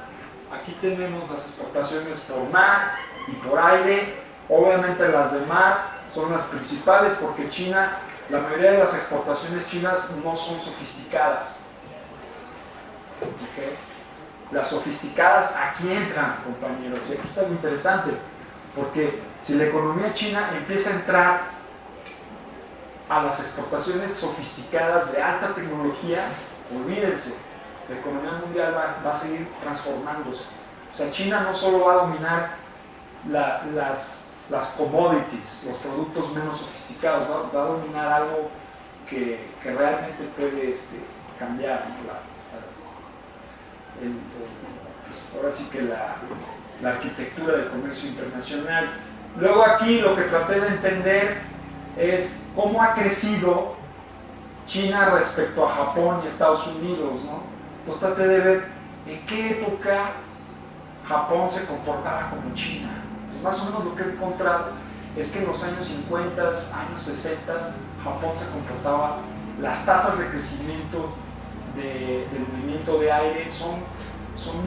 Aquí tenemos las exportaciones por mar y por aire. Obviamente las de mar son las principales porque China, la mayoría de las exportaciones chinas no son sofisticadas. ¿Okay? Las sofisticadas aquí entran, compañeros, y aquí está lo interesante, porque si la economía china empieza a entrar a las exportaciones sofisticadas de alta tecnología, olvídense, la economía mundial va a seguir transformándose. O sea, China no solo va a dominar las commodities, los productos menos sofisticados, va a dominar algo que realmente puede cambiar, ¿no? Pues ahora sí que la arquitectura del comercio internacional. Luego aquí lo que traté de entender es cómo ha crecido China respecto a Japón y Estados Unidos, ¿no? Pues traté de ver en qué época Japón se comportaba como China. Pues más o menos lo que he encontrado es que en los años 50, años 60, Japón se comportaba, las tasas de crecimiento del movimiento de aire son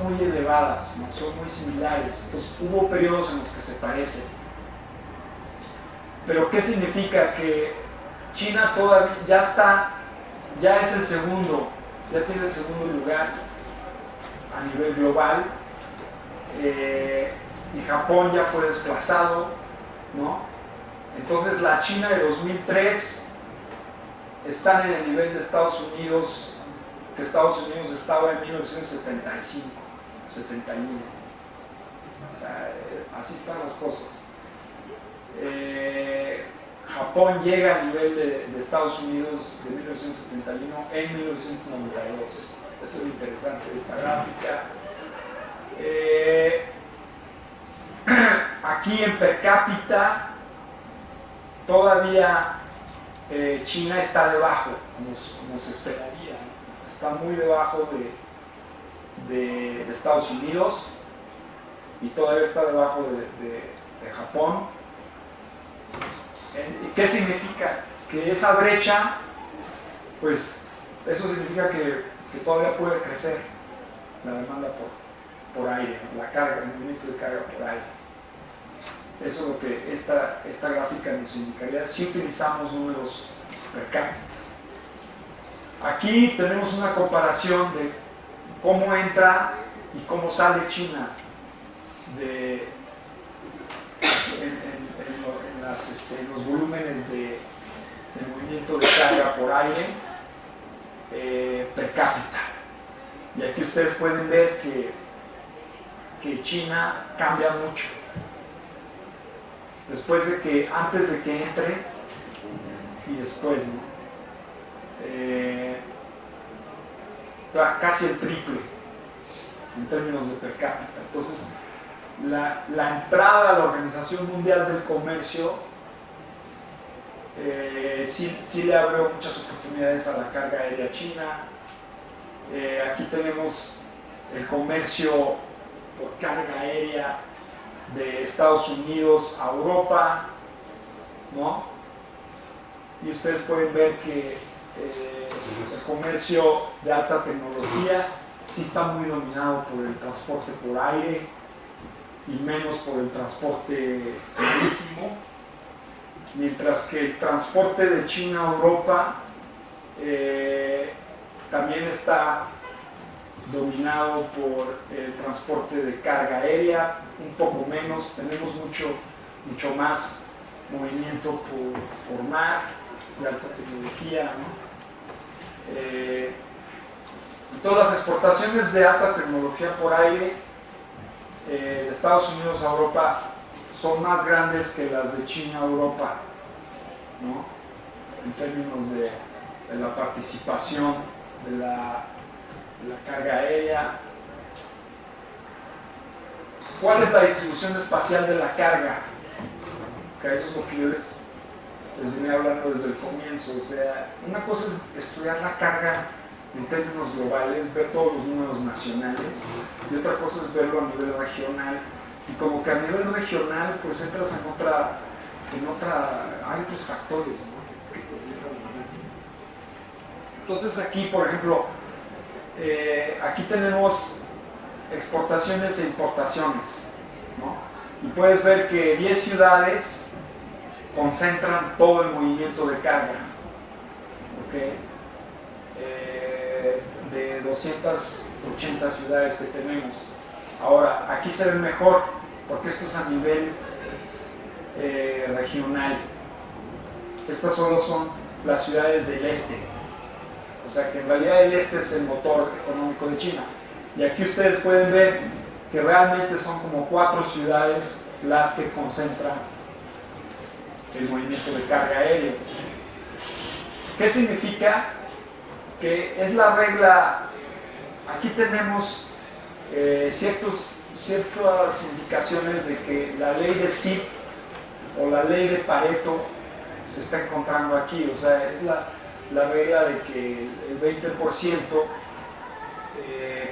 muy elevadas, ¿no? Son muy similares. Entonces hubo periodos en los que se parecen. Pero ¿qué significa? Que China todavía ya es el segundo, ya tiene el segundo lugar a nivel global, y Japón ya fue desplazado, ¿no? Entonces la China de 2003 está en el nivel de Estados Unidos, que Estados Unidos estaba en 1975, 71. O sea, así están las cosas. Japón llega al nivel de Estados Unidos de 1971 en 1992. Eso es lo interesante de esta gráfica. Aquí en per cápita todavía China está debajo, como se esperaría, ¿no? Está muy debajo de Estados Unidos y todavía está debajo de Japón. ¿Qué significa? Que esa brecha, pues eso significa que todavía puede crecer la demanda por aire, ¿no? La carga, el movimiento de carga por aire. Eso es lo que esta gráfica nos indicaría si utilizamos números per cápita. Aquí tenemos una comparación de cómo entra y cómo sale China en los volúmenes de movimiento de carga por aire per cápita. Y aquí ustedes pueden ver que China cambia mucho. Antes de que entre y después, ¿no? Casi el triple en términos de per cápita. Entonces, la entrada a la Organización Mundial del Comercio sí le abrió muchas oportunidades a la carga aérea china. Aquí tenemos el comercio por carga aérea de Estados Unidos a Europa, ¿no? Y ustedes pueden ver que el comercio de alta tecnología sí está muy dominado por el transporte por aire y menos por el transporte marítimo, mientras que el transporte de China a Europa también está dominado por el transporte de carga aérea, un poco menos, tenemos mucho más movimiento por mar, de alta tecnología, ¿no? Todas las exportaciones de alta tecnología por aire de Estados Unidos a Europa son más grandes que las de China a Europa, ¿no? En términos de la participación de la carga aérea. ¿Cuál es la distribución espacial de la carga? Que eso es lo que yo les vine hablando desde el comienzo. O sea, una cosa es estudiar la carga en términos globales, ver todos los números nacionales, y otra cosa es verlo a nivel regional. Y como que a nivel regional, pues entras hay otros factores, ¿no? Entonces aquí, por ejemplo, aquí tenemos exportaciones e importaciones, ¿no? Y puedes ver que 10 ciudades concentran todo el movimiento de carga, ¿okay? De 280 ciudades que tenemos. Ahora, aquí se ve mejor, porque esto es a nivel regional. Estas solo son las ciudades del este. O sea que en realidad el este es el motor económico de China. Y aquí ustedes pueden ver que realmente son como 4 ciudades las que concentran el movimiento de carga aérea. ¿Qué significa? Que es la regla. Aquí tenemos ciertas indicaciones de que la ley de Zip o la ley de Pareto se está encontrando aquí. O sea, es la regla de que el 20%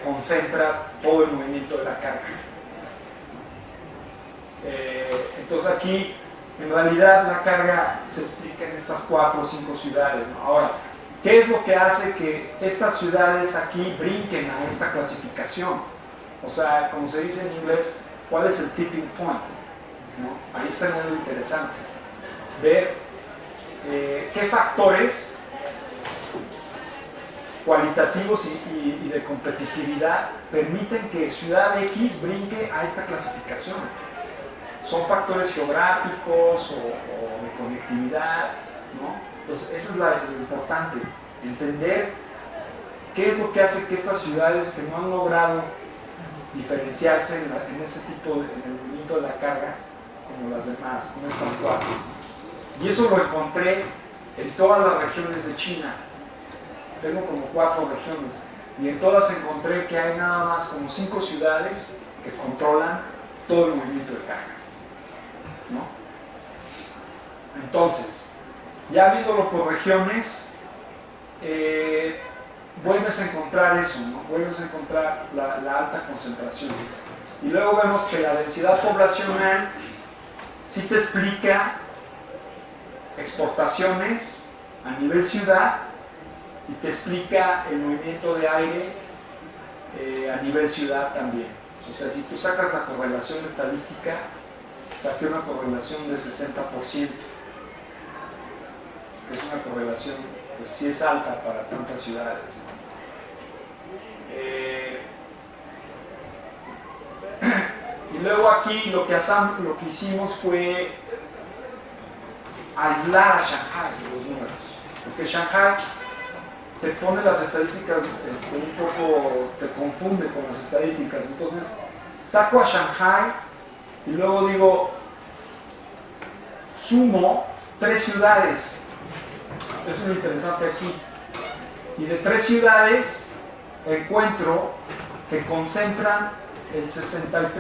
concentra todo el movimiento de la carga. Entonces aquí, en realidad, la carga se explica en estas 4 o 5 ciudades, ¿no? Ahora, ¿qué es lo que hace que estas ciudades aquí brinquen a esta clasificación? O sea, como se dice en inglés, ¿cuál es el tipping point? ¿No? Ahí está algo interesante. Ver qué factores cualitativos y de competitividad permiten que ciudad X brinque a esta clasificación. Son factores geográficos o de conectividad, ¿no? Entonces, eso es lo importante, entender qué es lo que hace que estas ciudades que no han logrado diferenciarse en ese tipo en el movimiento de la carga, como las demás, como estas 4. Y eso lo encontré en todas las regiones de China. Tengo como 4 regiones, y en todas encontré que hay nada más como 5 ciudades que controlan todo el movimiento de carga, ¿no? Entonces, Ya viéndolo por regiones, vuelves a encontrar eso, ¿no? Vuelves a encontrar la alta concentración. Y luego vemos que la densidad poblacional sí te explica exportaciones a nivel ciudad y te explica el movimiento de aire a nivel ciudad también. O sea, si tú sacas la correlación estadística, saqué una correlación del 60%. Es una correlación, pues sí es alta para tantas ciudades. Y luego aquí lo que hicimos fue aislar a Shanghai de los números, porque Shanghai te pone las estadísticas un poco, te confunde con las estadísticas. Entonces saco a Shanghai y luego digo, sumo 3 ciudades. Eso es lo interesante aquí. Y de 3 ciudades encuentro que concentran el 63%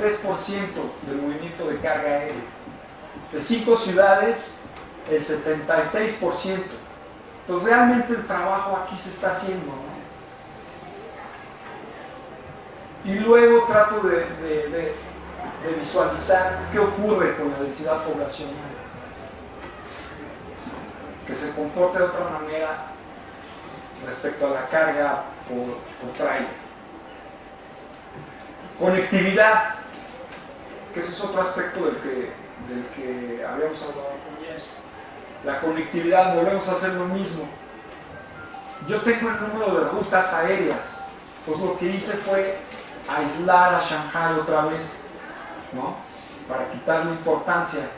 del movimiento de carga aérea. De 5 ciudades, el 76%. Entonces realmente el trabajo aquí se está haciendo, ¿no? Y luego trato de visualizar qué ocurre con la densidad poblacional, que se comporta de otra manera respecto a la carga por trailer. Conectividad, que ese es otro aspecto del que habíamos hablado al comienzo. La conectividad, volvemos a hacer lo mismo. Yo tengo el número de rutas aéreas, pues lo que hice fue aislar a Shanghai otra vez, ¿no? Para quitarle importancia.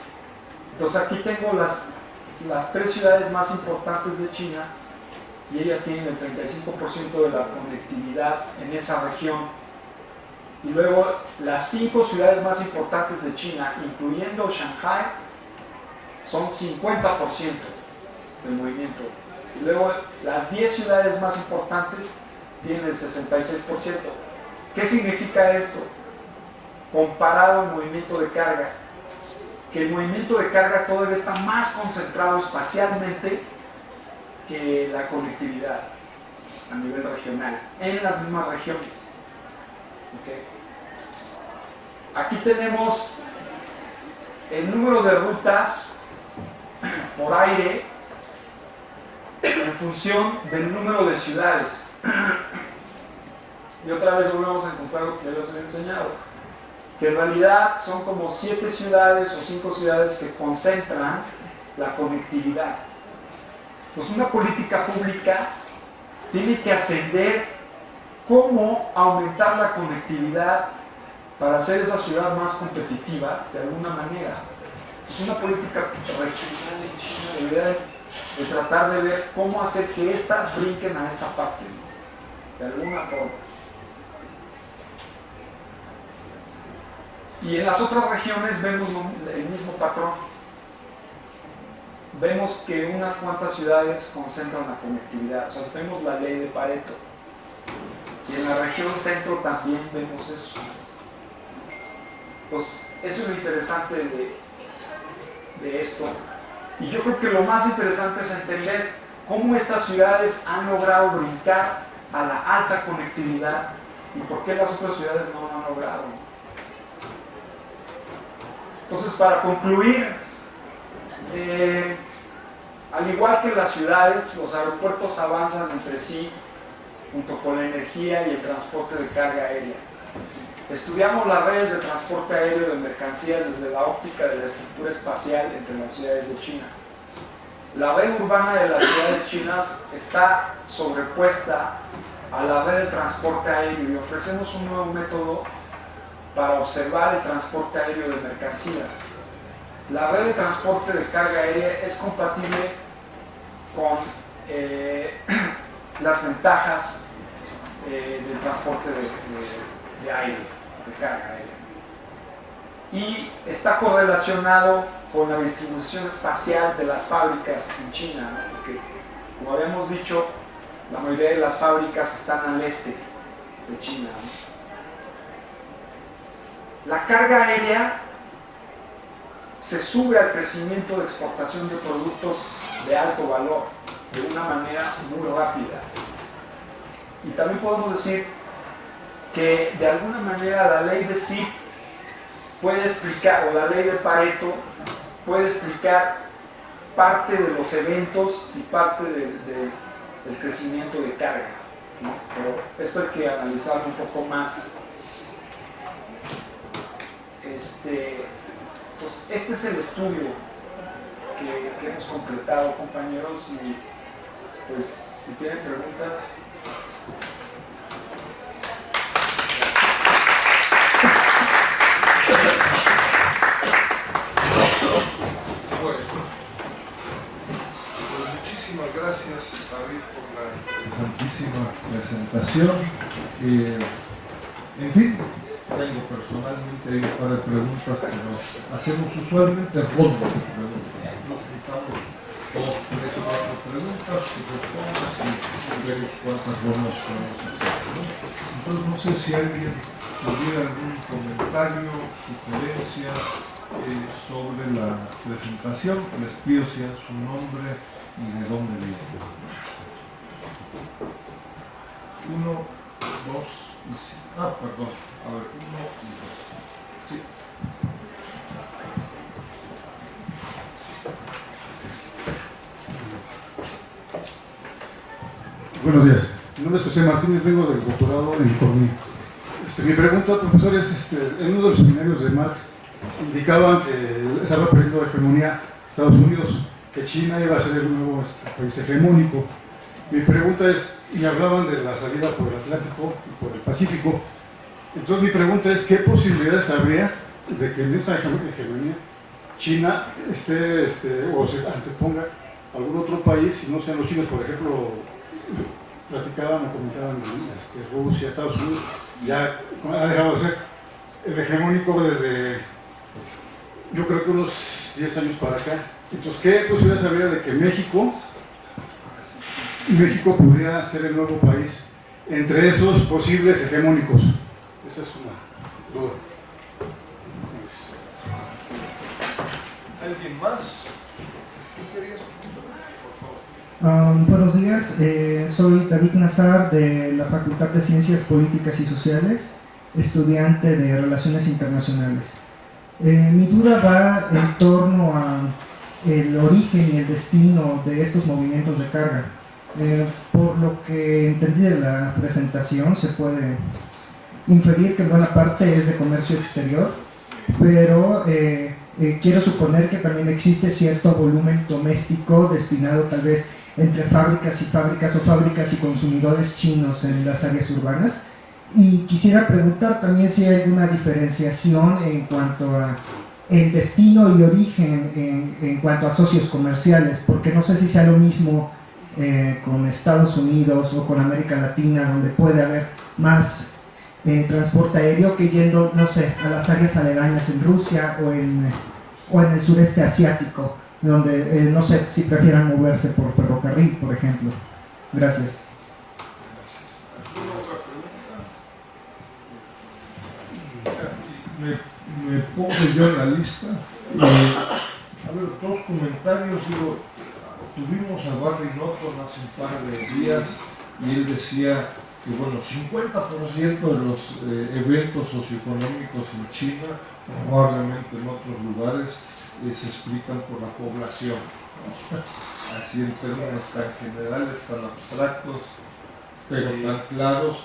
Entonces aquí tengo las 3 ciudades más importantes de China y ellas tienen el 35% de la conectividad en esa región. Y luego las 5 ciudades más importantes de China, incluyendo Shanghai, son 50% del movimiento. Y luego las 10 ciudades más importantes tienen el 66%. ¿Qué significa esto? Comparado al movimiento de carga, que el movimiento de carga todavía está más concentrado espacialmente que la conectividad a nivel regional, en las mismas regiones. ¿Okay? Aquí tenemos el número de rutas por aire en función del número de ciudades. Y otra vez volvemos a encontrar lo que ya les he enseñado, que en realidad son como 7 ciudades o 5 ciudades que concentran la conectividad. Pues una política pública tiene que atender cómo aumentar la conectividad para hacer esa ciudad más competitiva de alguna manera. Pues una política regional en China debería de tratar de ver cómo hacer que estas brinquen a esta parte, ¿no? De alguna forma. Y en las otras regiones vemos el mismo patrón. Vemos que unas cuantas ciudades concentran la conectividad. O sea, tenemos la ley de Pareto. Y en la región centro también vemos eso. Pues eso es lo interesante de esto. Y yo creo que lo más interesante es entender cómo estas ciudades han logrado brincar a la alta conectividad y por qué las otras ciudades no lo han logrado. Entonces, para concluir, al igual que las ciudades, los aeropuertos avanzan entre sí junto con la energía y el transporte de carga aérea. Estudiamos las redes de transporte aéreo de mercancías desde la óptica de la estructura espacial entre las ciudades de China. La red urbana de las ciudades chinas está sobrepuesta a la red de transporte aéreo y ofrecemos un nuevo método para observar el transporte aéreo de mercancías. La red de transporte de carga aérea es compatible con las ventajas del transporte de aire, de carga aérea. Y está correlacionado con la distribución espacial de las fábricas en China, ¿no? Porque, como habíamos dicho, la mayoría de las fábricas están al este de China, ¿no? La carga aérea se sube al crecimiento de exportación de productos de alto valor de una manera muy rápida. Y también podemos decir que de alguna manera la ley de Zip puede explicar, o la ley de Pareto puede explicar parte de los eventos y parte del crecimiento de carga, ¿no? Pero esto hay que analizarlo un poco más. Entonces, este es el estudio que hemos completado, compañeros, y pues si tienen preguntas. Bueno, pues muchísimas gracias, David, por la interesantísima presentación. En fin, tengo personalmente ahí un par de preguntas que nos hacemos usualmente rondas de preguntas. Nos quitamos 2, 3, 4 preguntas que respondas y vemos cuántas rondas podemos hacer, ¿no? Entonces no sé si alguien tuviera algún comentario, sugerencia sobre la presentación. Les pido si dan su nombre y de dónde viene. 1, 2 y 5. Ah, perdón. A ver, 1 y 2. Sí. Buenos días. Mi nombre es José Martínez, vengo del doctorado en economía. Mi pregunta, profesor, es en uno de los seminarios de Marx indicaban que estaba perdiendo la hegemonía de Estados Unidos, que China iba a ser el nuevo país hegemónico. Mi pregunta es, y hablaban de la salida por el Atlántico y por el Pacífico. Entonces mi pregunta es, ¿qué posibilidades habría de que en esa hegemonía China o se anteponga algún otro país, si no sean los chinos? Por ejemplo, platicaban o comentaban Rusia, Estados Unidos, ya ha dejado de ser el hegemónico desde, yo creo que unos 10 años para acá. Entonces, ¿qué posibilidades habría de que México pudiera ser el nuevo país entre esos posibles hegemónicos? Esa es una duda. ¿Alguien más? ¿Tú querías preguntar? Por favor. Buenos días, soy David Nazar de la Facultad de Ciencias Políticas y Sociales, estudiante de Relaciones Internacionales. Mi duda va en torno a el origen y el destino de estos movimientos de carga. Por lo que entendí de la presentación, se puede inferir que en buena parte es de comercio exterior, pero quiero suponer que también existe cierto volumen doméstico destinado tal vez entre fábricas y fábricas o fábricas y consumidores chinos en las áreas urbanas. Y quisiera preguntar también si hay alguna diferenciación en cuanto a el destino y origen en cuanto a socios comerciales, porque no sé si sea lo mismo con Estados Unidos o con América Latina, donde puede haber más transporte aéreo que yendo, no sé, a las áreas aledañas en Rusia o en el sureste asiático, donde no sé si prefieran moverse por ferrocarril, por ejemplo. Gracias. ¿Alguna otra pregunta? Me pongo yo en la lista. A ver, 2 comentarios. Digo, tuvimos a Barry Norton hace un par de días y él decía que, bueno, 50% de los eventos socioeconómicos en China, probablemente en otros lugares, se explican por la población, ¿no? Así en términos tan generales, tan abstractos, pero tan claros.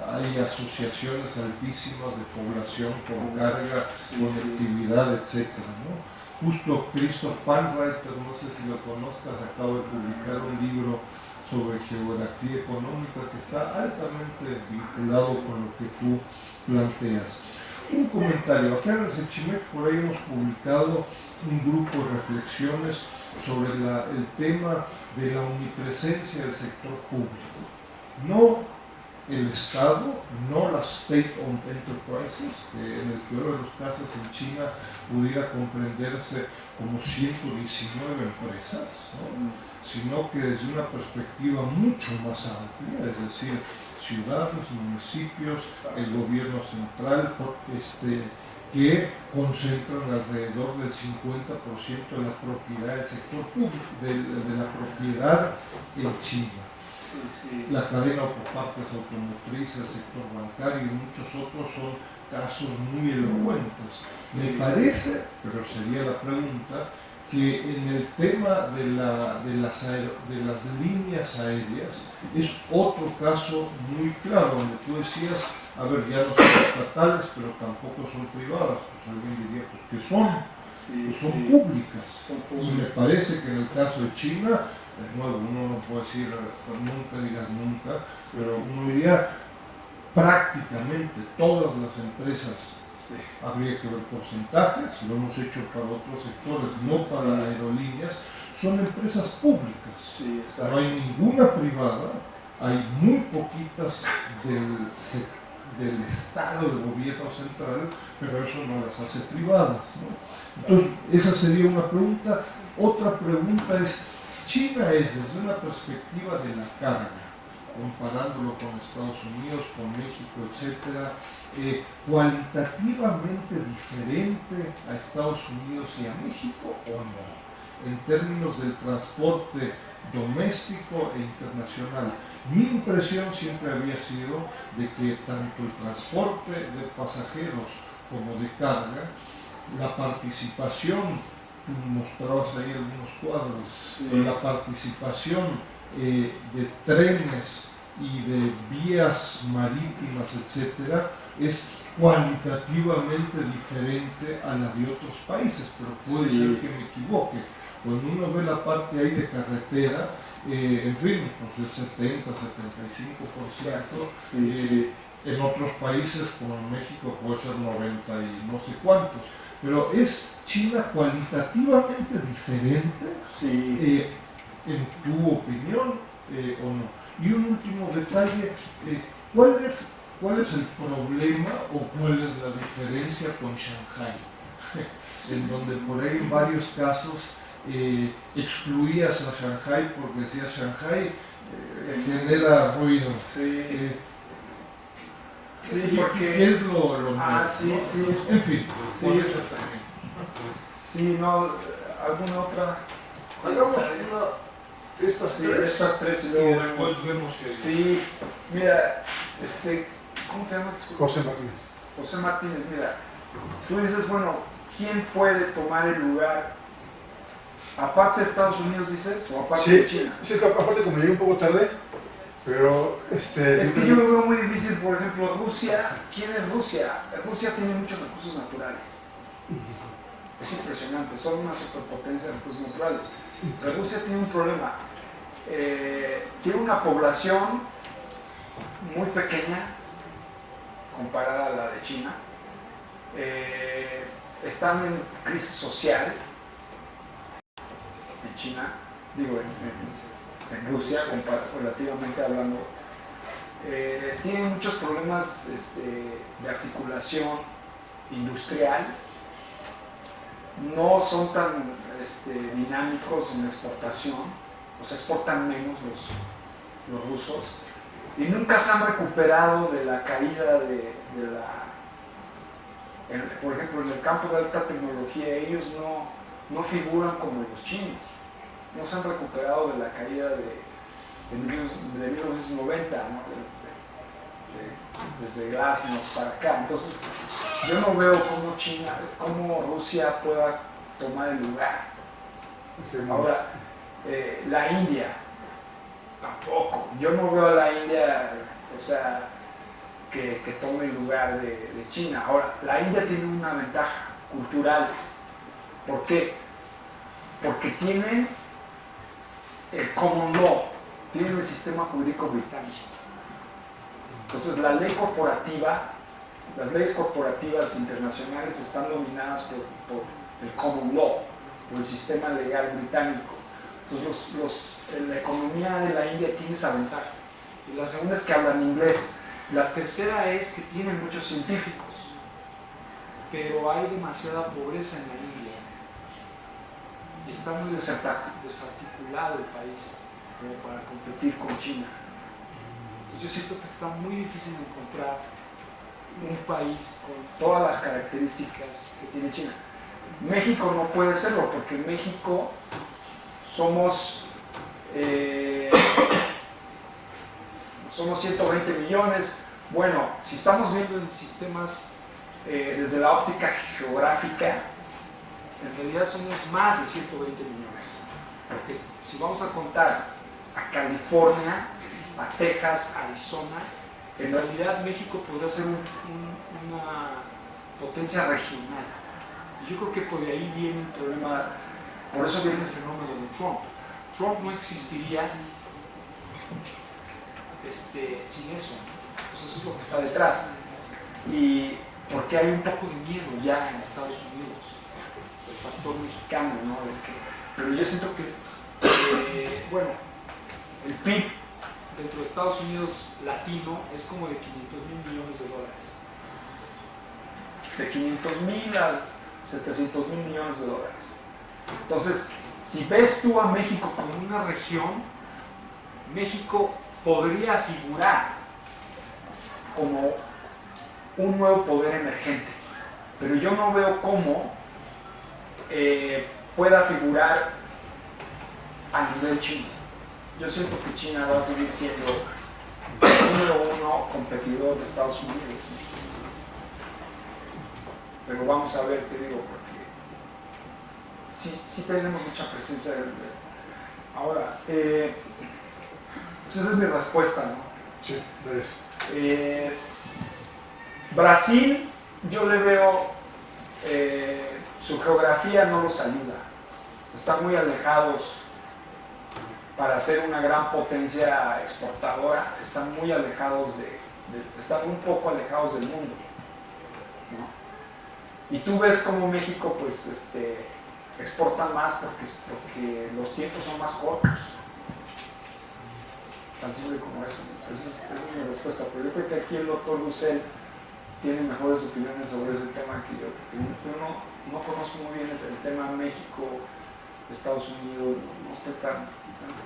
Hay asociaciones altísimas de población con carga, conectividad, etc., ¿no? Justo Christoph Panreiter, no sé si lo conozcas, acaba de publicar un libro sobre geografía económica que está altamente vinculado con lo que tú planteas. Un comentario, acá en el CECHIMEC por ahí hemos publicado un grupo de reflexiones sobre el tema de la omnipresencia del sector público. No el Estado, no las state-owned enterprises, que en el peor de los casos en China pudiera comprenderse como 119 empresas, ¿no? Sino que desde una perspectiva mucho más amplia, es decir, ciudades, municipios, el gobierno central, que concentran alrededor del 50% de la propiedad del sector público, de la propiedad en China. La cadena autopartes automotriz, el sector bancario y muchos otros son casos muy elocuentes. Me parece, pero sería la pregunta, que en el tema de las líneas aéreas es otro caso muy claro, donde tú decías, a ver, ya no son estatales, pero tampoco son privadas, pues alguien diría pues, que son públicas. Y me parece que en el caso de China, de nuevo, uno no puede decir nunca digas nunca, pero uno diría prácticamente todas las empresas, habría que ver porcentajes, lo hemos hecho para otros sectores, no para aerolíneas, son empresas públicas, no hay ninguna privada, hay muy poquitas del Estado, del gobierno central, pero eso no las hace privadas, ¿no? Entonces, esa sería una pregunta. Otra pregunta es, China es desde una perspectiva de la carga, comparándolo con Estados Unidos, con México, etcétera, cualitativamente diferente a Estados Unidos y a México o no, en términos del transporte doméstico e internacional. Mi impresión siempre había sido de que tanto el transporte de pasajeros como de carga, la participación, mostrabas ahí algunos cuadros, la participación de trenes y de vías marítimas, etcétera, es cualitativamente diferente a la de otros países, pero puede ser que me equivoque. Cuando uno ve la parte ahí de carretera, en fin, pues el 70, 75%, en otros países como en México puede ser 90 y no sé cuántos, pero ¿es China cualitativamente diferente, en tu opinión, o no? Y un último detalle, ¿cuál es el problema o cuál es la diferencia con Shanghái? En donde por ahí en varios casos excluías a Shanghái porque decías Shanghái genera ruido. Porque... ¿Qué es lo nuevo? En fin, ¿alguna otra? Hagamos una, estas tres y luego vemos que... Mira, ¿cómo te llamas? José Martínez. José Martínez, mira, tú dices, bueno, ¿quién puede tomar el lugar? ¿Aparte de Estados Unidos, dices? ¿O aparte de China? Sí, es que aparte como llegué un poco tarde, pero es que yo lo veo muy difícil. Por ejemplo, Rusia. ¿Quién es Rusia? Rusia tiene muchos recursos naturales. Es impresionante, son una superpotencia de recursos naturales. Pero Rusia tiene un problema. Tiene una población muy pequeña comparada a la de China. Están en crisis social en China, digo en Rusia, relativamente hablando. Tienen muchos problemas de articulación industrial, no son tan dinámicos en la exportación, o sea, exportan menos los rusos, y nunca se han recuperado de la caída por ejemplo, en el campo de alta tecnología ellos no figuran como los chinos, no se han recuperado de la caída de 1990, ¿no? Desde Glasnost para acá. Entonces, yo no veo cómo Rusia pueda tomar el lugar. Ahora, la India, tampoco. Yo no veo a la India, o sea, que tome el lugar de China. Ahora, la India tiene una ventaja cultural. ¿Por qué? Porque tiene el common law, tiene el sistema jurídico británico. Entonces, las leyes corporativas internacionales están dominadas por el common law, por el sistema legal británico. Entonces, la economía de la India tiene esa ventaja. Y la segunda es que hablan inglés. La tercera es que tienen muchos científicos, pero hay demasiada pobreza en la India. Y está muy desarticulado el país como para competir con China. Entonces yo siento que está muy difícil encontrar un país con todas las características que tiene China. México no puede serlo porque en México somos 120 millones. Bueno, si estamos viendo en sistemas desde la óptica geográfica, en realidad somos más de 120 millones. Porque si vamos a contar a California, a Texas, a Arizona, en realidad México podría ser una potencia regional. Y yo creo que por ahí viene el problema, por eso viene el fenómeno de Trump. Trump no existiría sin eso, pues eso es lo que está detrás. Y porque hay un poco de miedo ya en Estados Unidos, el factor mexicano, ¿no? Pero yo siento que, bueno, el PIB dentro de Estados Unidos latino es como de 500,000 millones de dólares. De 500,000 a 700,000 millones de dólares. Entonces, si ves tú a México como una región, México podría figurar como un nuevo poder emergente, pero yo no veo cómo pueda figurar a nivel chino. Yo siento que China va a seguir siendo el número uno competidor de Estados Unidos, pero vamos a ver, te digo, porque sí tenemos mucha presencia ahora. Pues esa es mi respuesta, ¿no? Sí, gracias. Brasil, yo le veo, su geografía no los ayuda. Están muy alejados para ser una gran potencia exportadora. Están muy alejados están un poco alejados del mundo, ¿no? Y tú ves como México, pues, exporta más porque los tiempos son más cortos. Tan simple como eso. Esa es mi respuesta. Pero yo creo que aquí el doctor Dussel tiene mejores opiniones sobre ese tema que yo, porque yo no conozco muy bien el tema México, Estados Unidos, no estoy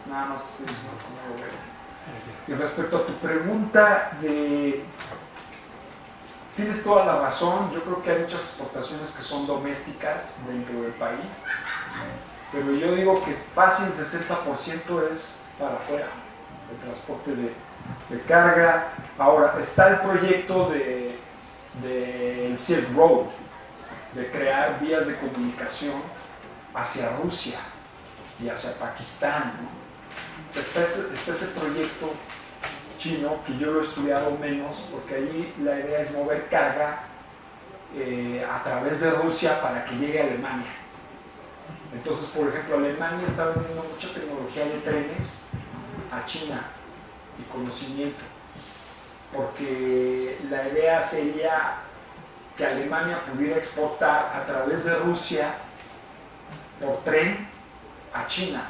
nada más estoy diciendo cómo lo veo. Y respecto a tu pregunta tienes toda la razón. Yo creo que hay muchas exportaciones que son domésticas dentro del país, pero yo digo que fácil 60% es para afuera, el transporte de carga. Ahora, está el proyecto del Silk Road, de crear vías de comunicación hacia Rusia y hacia Pakistán, ¿no? O sea, está ese proyecto chino que yo lo he estudiado menos, porque ahí la idea es mover carga a través de Rusia para que llegue a Alemania. Entonces, por ejemplo, Alemania está vendiendo mucha tecnología de trenes a China y conocimiento, porque la idea sería que Alemania pudiera exportar a través de Rusia por tren a China,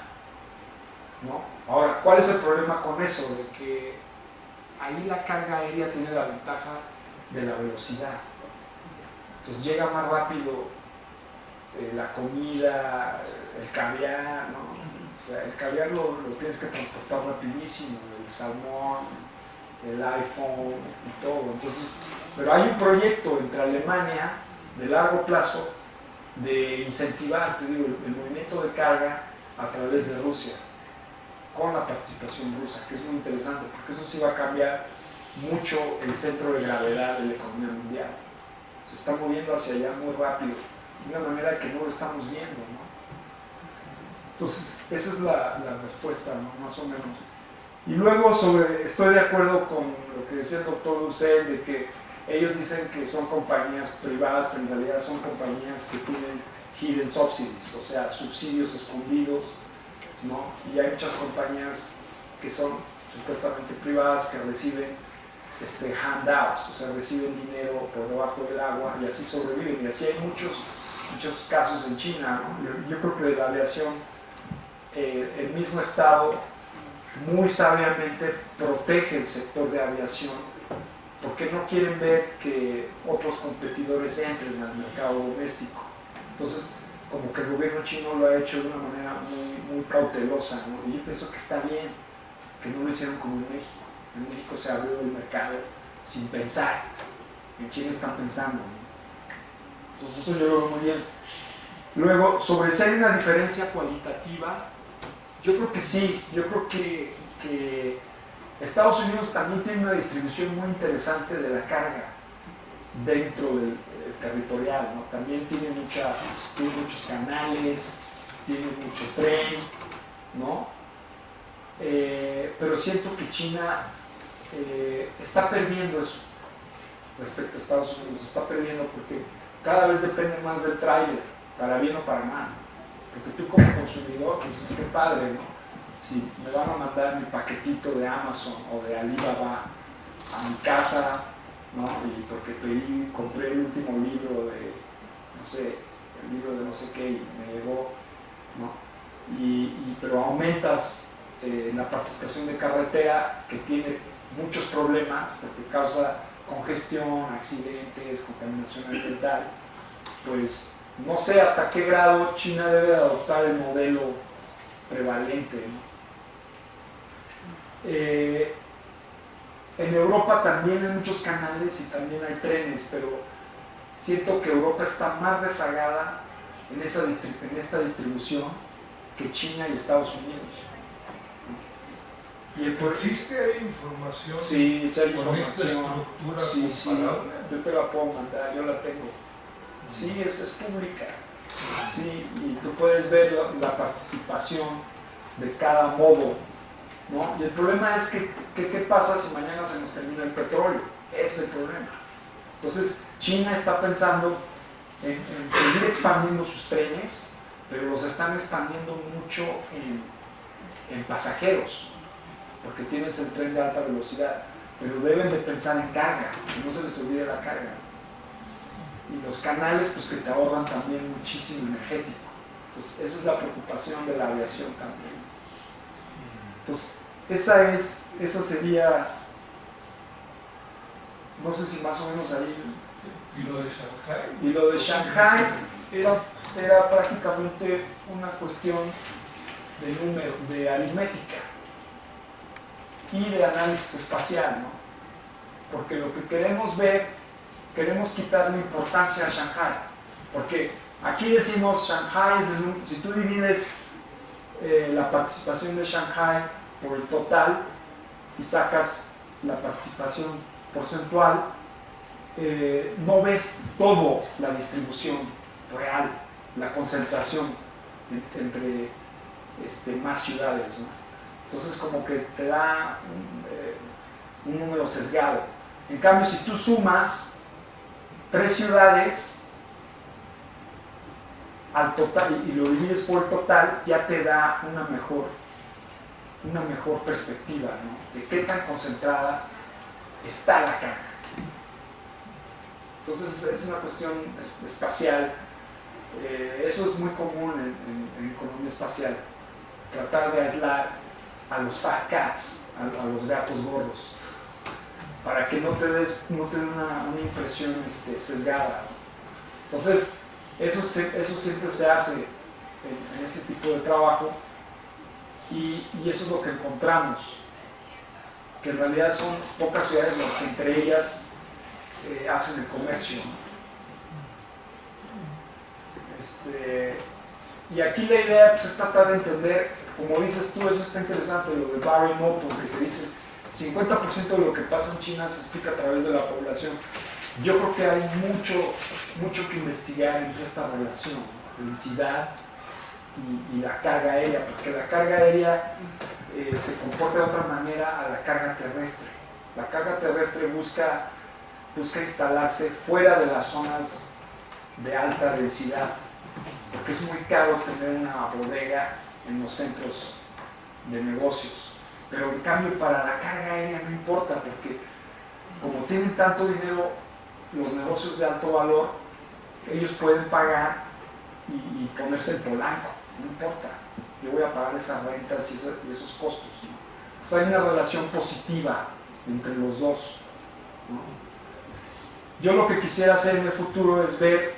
¿no? Ahora, ¿cuál es el problema con eso? De que ahí la carga aérea tiene la ventaja de la velocidad. Entonces llega más rápido la comida, el caviar, ¿no? O sea, el caviar lo tienes que transportar rapidísimo, el salmón, el iPhone y todo. Entonces, pero hay un proyecto entre Alemania de largo plazo de incentivar, te digo, el movimiento de carga a través de Rusia, con la participación rusa, que es muy interesante, porque eso sí va a cambiar mucho el centro de gravedad de la economía mundial. Se está moviendo hacia allá muy rápido, de una manera que no lo estamos viendo, ¿no? Entonces, esa es la respuesta, ¿no? Más o menos. Y luego, estoy de acuerdo con lo que decía el doctor Dussel, de que ellos dicen que son compañías privadas, pero en realidad son compañías que tienen hidden subsidies, o sea, subsidios escondidos, ¿no? Y hay muchas compañías que son supuestamente privadas que reciben handouts, o sea, reciben dinero por debajo del agua y así sobreviven. Y así hay muchos casos en China, ¿no? Yo creo que de la aviación, el mismo Estado muy sabiamente protege el sector de aviación porque no quieren ver que otros competidores entren al mercado doméstico. Entonces, como que el gobierno chino lo ha hecho de una manera muy cautelosa, ¿no? Y yo pienso que está bien, que no lo hicieron como en México. En México se abrió el mercado sin pensar, en China están pensando, ¿no? Entonces eso yo lo veo muy bien. Luego, sobre si hay una diferencia cualitativa, yo creo que sí, yo creo que Estados Unidos también tiene una distribución muy interesante de la carga dentro del territorial, ¿no? También tiene muchos canales, tiene mucho tren, ¿no? Pero siento que China está perdiendo eso respecto a Estados Unidos, está perdiendo porque cada vez depende más del tráiler, para bien o para mal, porque tú como consumidor, pues es que padre, ¿no? Si me van a mandar mi paquetito de Amazon o de Alibaba a mi casa, ¿no? Y porque compré el último libro de, no sé, el libro de no sé qué y me llegó, ¿no? Pero aumentas la participación de carretera, que tiene muchos problemas porque causa congestión, accidentes, contaminación ambiental. Pues no sé hasta qué grado China debe adoptar el modelo prevalente, ¿no? En Europa también hay muchos canales y también hay trenes, pero siento que Europa está más rezagada en esta distribución que China y Estados Unidos. ¿Existe ahí información? Sí, sí hay con esta información. estructura Sí, comparable? yo te la puedo mandar, yo la tengo. Sí, es pública. Sí, y tú puedes ver la participación de cada modo, ¿no? Y el problema es que ¿qué pasa si mañana se nos termina el petróleo? Ese es el problema. Entonces, China está pensando en seguir expandiendo sus trenes, pero los están expandiendo mucho en pasajeros, porque tienes el tren de alta velocidad, pero deben de pensar en carga, que no se les olvide la carga. Y los canales, pues que te ahorran también muchísimo energético. Entonces, esa es la preocupación de la aviación también. Entonces, esa sería, no sé si más o menos ahí. ¿Y lo de Shanghái? Y lo de Shanghái era prácticamente una cuestión de número, de aritmética y de análisis espacial, ¿no? Porque lo que queremos ver, queremos quitarle importancia a Shanghái, porque aquí decimos Shanghái, si tú divides la participación de Shanghái por el total y sacas la participación porcentual, no ves todo la distribución real, la concentración entre más ciudades, ¿no? Entonces como que te da un número sesgado. En cambio, si tú sumas 3 ciudades al total y lo divides por el total, ya te da una mejor perspectiva, ¿no? De qué tan concentrada está la carga. Entonces es una cuestión espacial. Eso es muy común en economía espacial, tratar de aislar a los fat cats, a los gatos gordos, para que no te dé una impresión sesgada. Entonces, eso siempre se hace en este tipo de trabajo, y eso es lo que encontramos, que en realidad son pocas ciudades las que entre ellas hacen el comercio, ¿no? Y aquí la idea pues, es tratar de entender, como dices tú, eso está interesante, lo de Barry Morton, que te dice 50% de lo que pasa en China se explica a través de la población. Yo creo que hay mucho que investigar entre esta relación, densidad y la carga aérea, porque la carga aérea se comporta de otra manera a la carga terrestre. La carga terrestre busca instalarse fuera de las zonas de alta densidad, porque es muy caro tener una bodega en los centros de negocios. Pero en cambio para la carga aérea no importa, porque como tienen tanto dinero los negocios de alto valor, ellos pueden pagar y ponerse en Polanco, no importa, yo voy a pagar esas rentas y esos costos, ¿no? Entonces hay una relación positiva entre los dos, ¿no? Yo lo que quisiera hacer en el futuro es ver,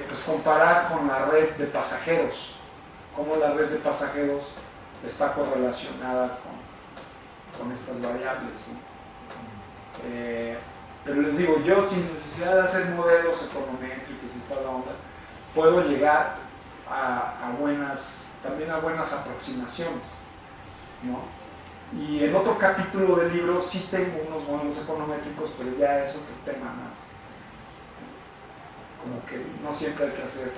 pues comparar con la red de pasajeros, cómo la red de pasajeros está correlacionada con estas variables, ¿no? Pero les digo, yo sin necesidad de hacer modelos econométricos y toda la onda, puedo llegar también a buenas aproximaciones, ¿no? Y en otro capítulo del libro sí tengo unos modelos econométricos, pero ya es otro tema más. Como que no siempre hay que hacer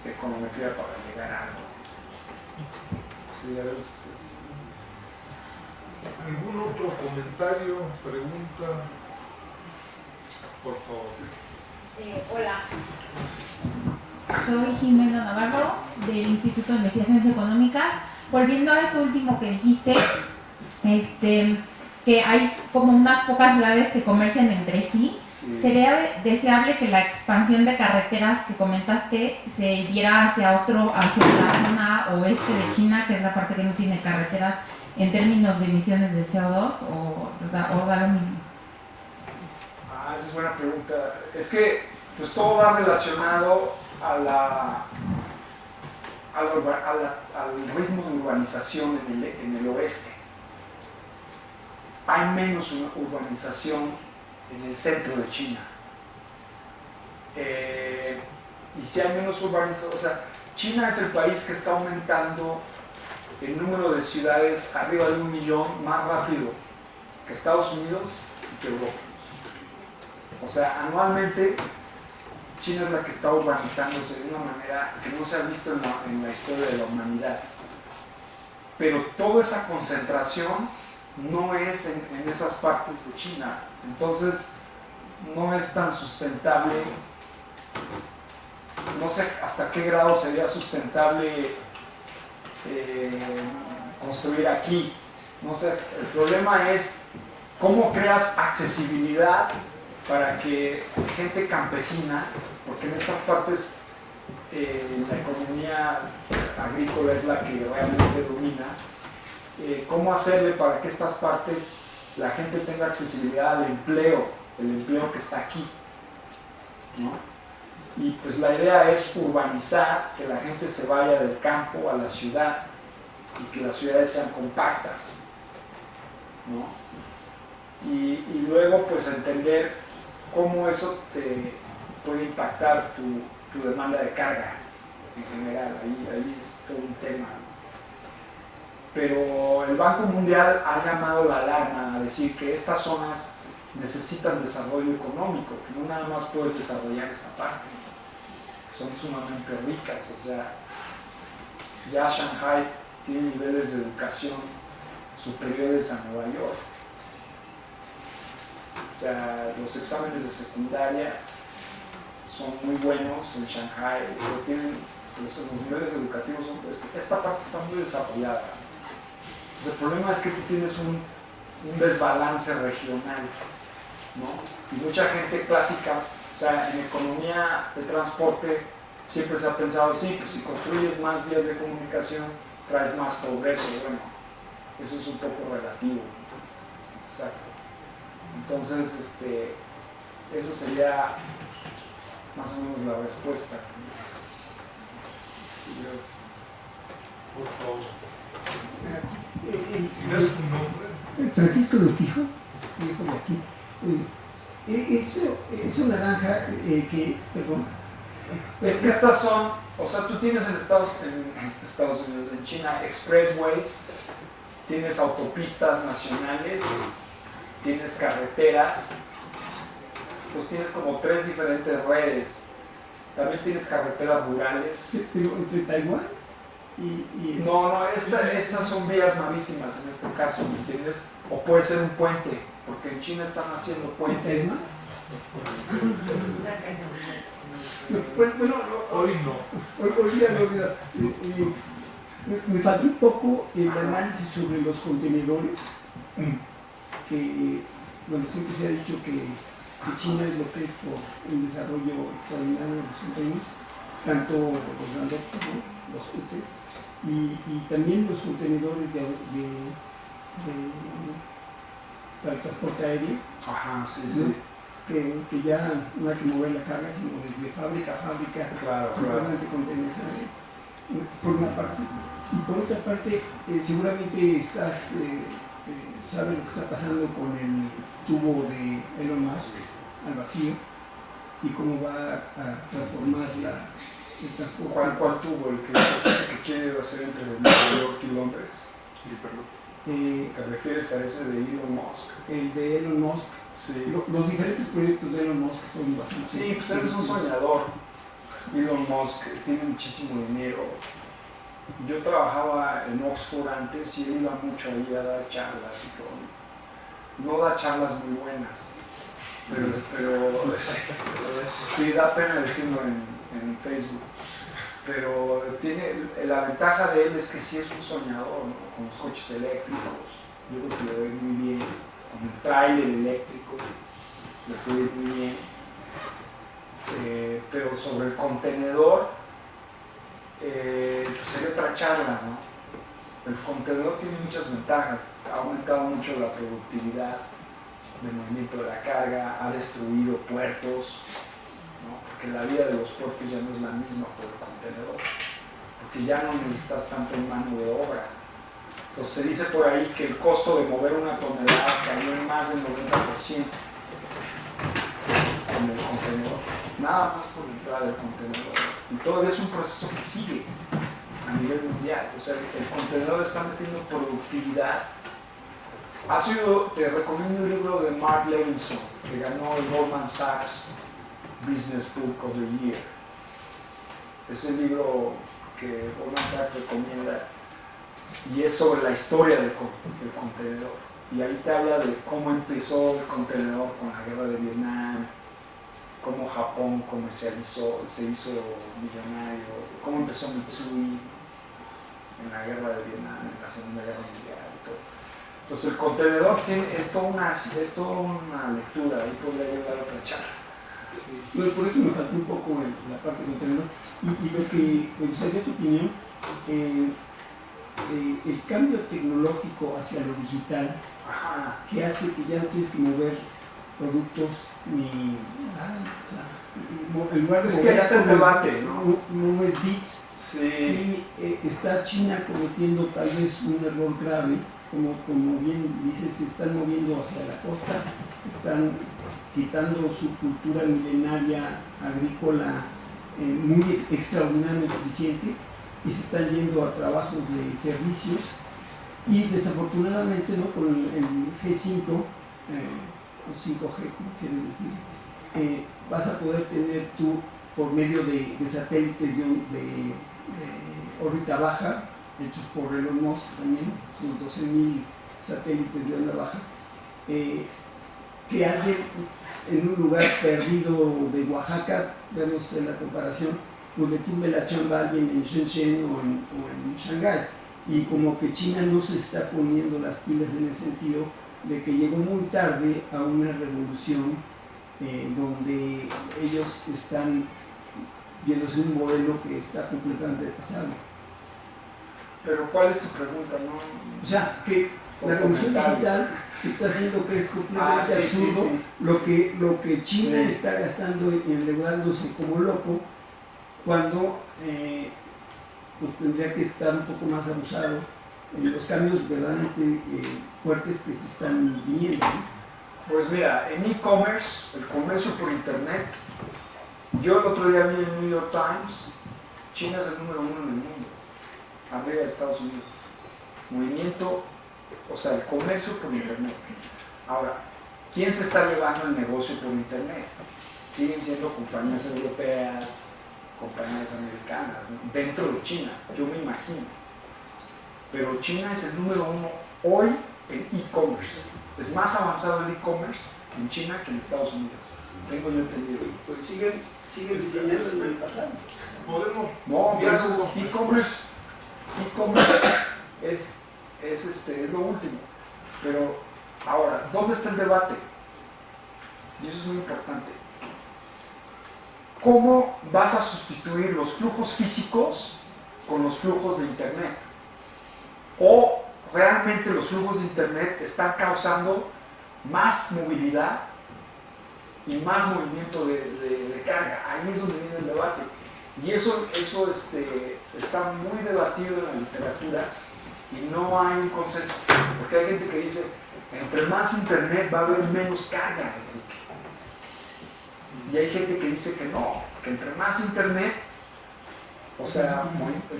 econometría para llegar a algo. Sí, a veces ¿Algún otro comentario, pregunta? Por favor. Hola. Soy Jimena Navarro, del Instituto de Investigaciones Económicas. Volviendo a esto último que dijiste, que hay como unas pocas ciudades que comercian entre sí. sí. ¿Sería deseable que la expansión de carreteras que comentaste se diera hacia la zona oeste de China, que es la parte que no tiene carreteras, en términos de emisiones de CO2, o da lo mismo? Esa es buena pregunta. Es que pues todo va relacionado al ritmo de urbanización en el oeste. Hay menos urbanización en el centro de China. Y si hay menos urbanización, o sea, China es el país que está aumentando el número de ciudades arriba de 1 millón más rápido que Estados Unidos y que Europa. O sea, anualmente China es la que está urbanizándose de una manera que no se ha visto en la historia de la humanidad. Pero toda esa concentración no es en esas partes de China. Entonces, no es tan sustentable. No sé hasta qué grado sería sustentable construir aquí. No sé, el problema es cómo creas accesibilidad para que gente campesina, porque en estas partes la economía agrícola es la que realmente domina, cómo hacerle para que estas partes la gente tenga accesibilidad al empleo, el empleo que está aquí, ¿no? Y pues la idea es urbanizar, que la gente se vaya del campo a la ciudad y que las ciudades sean compactas, ¿no? Y luego pues entender cómo eso te puede impactar tu demanda de carga en general. Ahí es todo un tema. Pero el Banco Mundial ha llamado la alarma a decir que estas zonas necesitan desarrollo económico, que no nada más puedes desarrollar esta parte, que son sumamente ricas. O sea, ya Shanghai tiene niveles de educación superiores a Nueva York. O sea, los exámenes de secundaria son muy buenos en Shanghai, pero los niveles educativos esta parte está muy desarrollada. Entonces, el problema es que tú tienes un desbalance regional, ¿no? Y mucha gente clásica, o sea, en economía de transporte siempre se ha pensado, sí, pues si construyes más vías de comunicación, traes más progreso. Bueno, eso es un poco relativo. Exacto. Entonces, eso sería más o menos la respuesta. Por favor. Si das tu nombre. Francisco de Urquijo, hijo de aquí. Es una naranja que es, perdón. Es que estas son, o sea, tú tienes en Estados Unidos, en China, expressways, tienes autopistas nacionales, tienes carreteras, pues tienes como 3 diferentes redes. También tienes carreteras rurales. Pero entre Taiwán y No, estas son vías marítimas en este caso, ¿me entiendes? O puede ser un puente, porque en China están haciendo puentes. Bueno, Hoy no. Hoy ya lo he olvidado. Me faltó un poco el análisis sobre los contenedores, que bueno, siempre se ha dicho que China es lo que es por un desarrollo extraordinario en los contenedores, tanto los grandotes, ¿no? Los UTEs, y también los contenedores para el transporte aéreo. Ajá, sí, ¿no? sí. Que ya no hay que mover la carga, sino desde fábrica a fábrica, Claro. contenedores, por una parte. Y por otra parte, seguramente estás sabe lo que está pasando con el tubo de Elon Musk al vacío y cómo va a transformar el transporte. ¿Cuál tubo? ¿El que quiere hacer entre Nueva York y Londres? ¿Te refieres a ese de Elon Musk? El de Elon Musk. Sí. Los diferentes proyectos de Elon Musk son bastante... Sí, pues él es un soñador. Elon Musk tiene muchísimo dinero. Yo trabajaba en Oxford antes y él iba mucho ahí a dar charlas y todo. No da charlas muy buenas, pero sí da pena decirlo en Facebook. Pero la ventaja de él es que sí es un soñador, ¿no? Con los coches eléctricos. Yo creo que le ve muy bien. Con el tráiler eléctrico le puede ir muy bien. Pero sobre el contenedor pues sería otra charla, ¿no? El contenedor tiene muchas ventajas, ha aumentado mucho la productividad del movimiento de la carga, ha destruido puertos, ¿no? Porque la vida de los puertos ya no es la misma por el contenedor, porque ya no necesitas tanto en mano de obra. Entonces se dice por ahí que el costo de mover una tonelada cayó en más del 90% con el contenedor, nada más por la entrada del contenedor. Y todavía es un proceso que sigue a nivel mundial. O sea, el contenedor está metiendo productividad. Te recomiendo el libro de Mark Levinson, que ganó el Goldman Sachs Business Book of the Year. Es el libro que Goldman Sachs recomienda y es sobre la historia del contenedor. Y ahí te habla de cómo empezó el contenedor con la guerra de Vietnam, cómo Japón se hizo millonario, cómo empezó Mitsui en la guerra de Vietnam, en la Segunda Guerra Mundial y todo. Entonces el contenedor es toda una lectura, ahí podría llevar otra charla. Sí. Bueno, por eso me faltó un poco la parte del contenedor. Y lo que me gustaría tu opinión, el cambio tecnológico hacia lo digital, Ajá. que hace que ya no tienes que mover productos ni nada, o sea, en lugar de es que ahí está el debate, ¿no? No es bits. Sí. Y está China cometiendo tal vez un error grave, como bien dices, se están moviendo hacia la costa, están quitando su cultura milenaria agrícola muy extraordinariamente eficiente y se están yendo a trabajos de servicios y desafortunadamente, ¿no? Con el G5 o 5G, como quieres decir, vas a poder tener tú por medio de satélites de órbita baja, hechos por Elon Musk también, sus 12.000 satélites de onda baja, que hacen en un lugar perdido de Oaxaca, digamos en la comparación, pues le tumbe la chamba a alguien en Shenzhen o en Shanghái. Y como que China no se está poniendo las pilas en el sentido de que llegó muy tarde a una revolución donde ellos están viéndose un modelo que está completamente pasado. Pero ¿cuál es tu pregunta? ¿No? O sea, que la revolución digital está haciendo que es completamente absurdo. Sí. Lo que China está gastando y endeudándose como loco, cuando pues tendría que estar un poco más abusado en los cambios verdaderamente fuertes que se están viniendo, ¿no? Pues mira, en e-commerce, el comercio por internet, yo el otro día vi en el New York Times, China es el número 1 en el mundo, arriba de Estados Unidos. Movimiento, o sea, el comercio por internet. Ahora, ¿quién se está llevando el negocio por internet? Siguen siendo compañías europeas, compañías americanas, ¿no? Dentro de China, yo me imagino. Pero China es el número 1 hoy en e-commerce. Es más avanzado el e-commerce en China que en Estados Unidos. Tengo yo entendido. Pues siguen diseñando en el pasado. Podemos. No, pero e-commerce es lo último. Pero ahora, ¿dónde está el debate? Y eso es muy importante. ¿Cómo vas a sustituir los flujos físicos con los flujos de internet? ¿O realmente los flujos de internet están causando más movilidad y más movimiento de carga? Ahí es donde viene el debate. Y eso está muy debatido en la literatura y no hay un consenso. Porque hay gente que dice, entre más internet va a haber menos carga, Enrique. Y hay gente que dice que no, que entre más internet, o sea,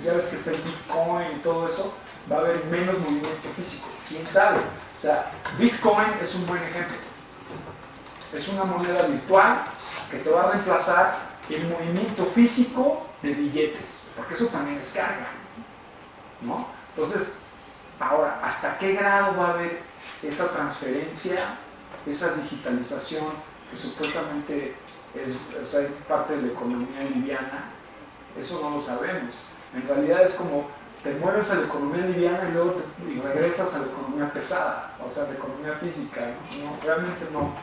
ya ves que está el Bitcoin y todo eso, va a haber menos movimiento físico. ¿Quién sabe? O sea, Bitcoin es un buen ejemplo. Es una moneda virtual que te va a reemplazar el movimiento físico de billetes, porque eso también es carga, ¿no? Entonces, ahora, ¿hasta qué grado va a haber esa transferencia, esa digitalización que supuestamente es parte de la economía liviana? Eso no lo sabemos. En realidad es como te mueves a la economía liviana y luego regresas a la economía pesada, o sea, la economía física, ¿no? No, realmente no.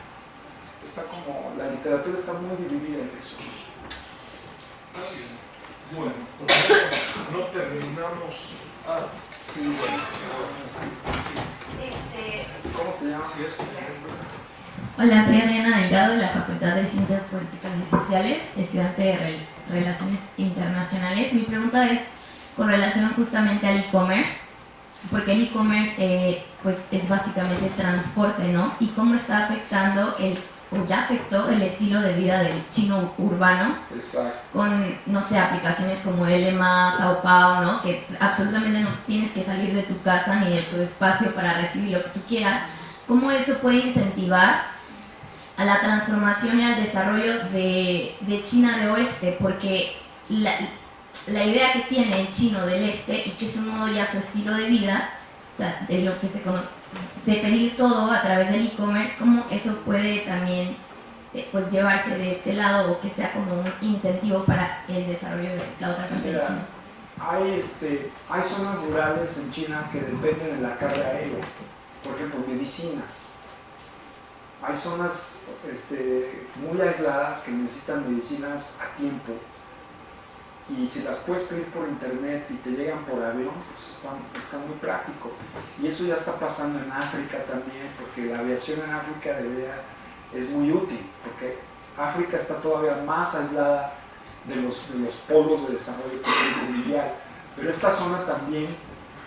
Está como, la literatura está muy dividida en eso. Bueno, pues no terminamos. Sí, bueno, sí. ¿Cómo te llamas? Hola, soy Adriana Delgado de la Facultad de Ciencias Políticas y Sociales, estudiante de Relaciones Internacionales. Mi pregunta es con relación justamente al e-commerce, porque el e-commerce pues es básicamente transporte, ¿no? Y cómo está afectando o ya afectó el estilo de vida del chino urbano. Exacto. Con, no sé, aplicaciones como Ele.me, Taobao, ¿no? Que absolutamente no tienes que salir de tu casa ni de tu espacio para recibir lo que tú quieras. ¿Cómo eso puede incentivar a la transformación y al desarrollo de China de Oeste? Porque la idea que tiene el chino del Este, y que es un modo ya su estilo de vida, o sea, de lo que se conoce, de pedir todo a través del e-commerce, cómo eso puede también pues llevarse de este lado, o que sea como un incentivo para el desarrollo de la otra parte de China. Hay zonas rurales en China que dependen de la carga aérea, por ejemplo, medicinas. Hay zonas muy aisladas que necesitan medicinas a tiempo, y si las puedes pedir por internet y te llegan por avión, pues está muy práctico. Y eso ya está pasando en África también, porque la aviación en África es muy útil, porque África está todavía más aislada de los polos de desarrollo mundial, pero esta zona también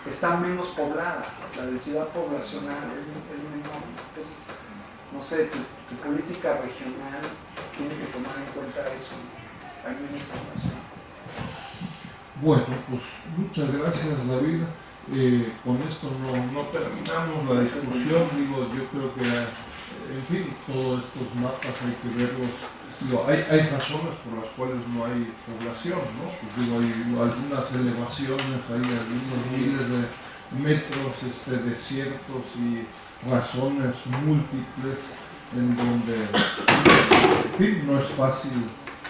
está menos poblada, la densidad poblacional es menor. Entonces, no sé, tu política regional tiene que tomar en cuenta eso. Hay menos población. Bueno, pues muchas gracias, David. Con esto no terminamos la discusión. Yo creo que, en fin, todos estos mapas hay que verlos. Hay razones por las cuales no hay población, ¿no? Pues hay algunas elevaciones, hay algunos miles de metros desiertos y razones múltiples en donde, en fin, no es fácil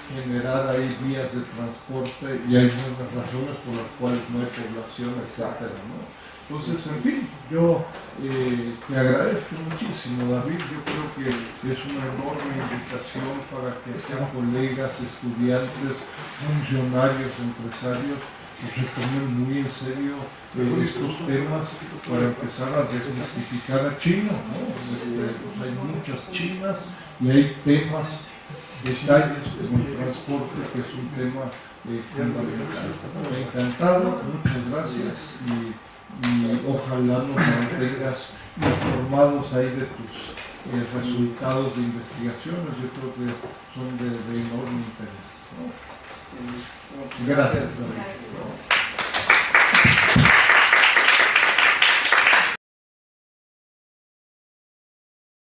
generar ahí vías de transporte, y hay muchas razones por las cuales no hay población, etcétera, ¿no? Entonces, en fin, yo te agradezco muchísimo, David. Yo creo que es una enorme invitación para que sean colegas, estudiantes, funcionarios, empresarios, pues se tomen muy en serio estos temas para empezar a desmistificar a China, ¿no? Pues hay muchas chinas y hay temas, detalles como el transporte, que es un tema fundamental. Encantado, muchas gracias, y ojalá nos mantengas informados ahí de tus resultados de investigaciones. Yo creo que son de enorme interés, ¿no? Sí. Gracias.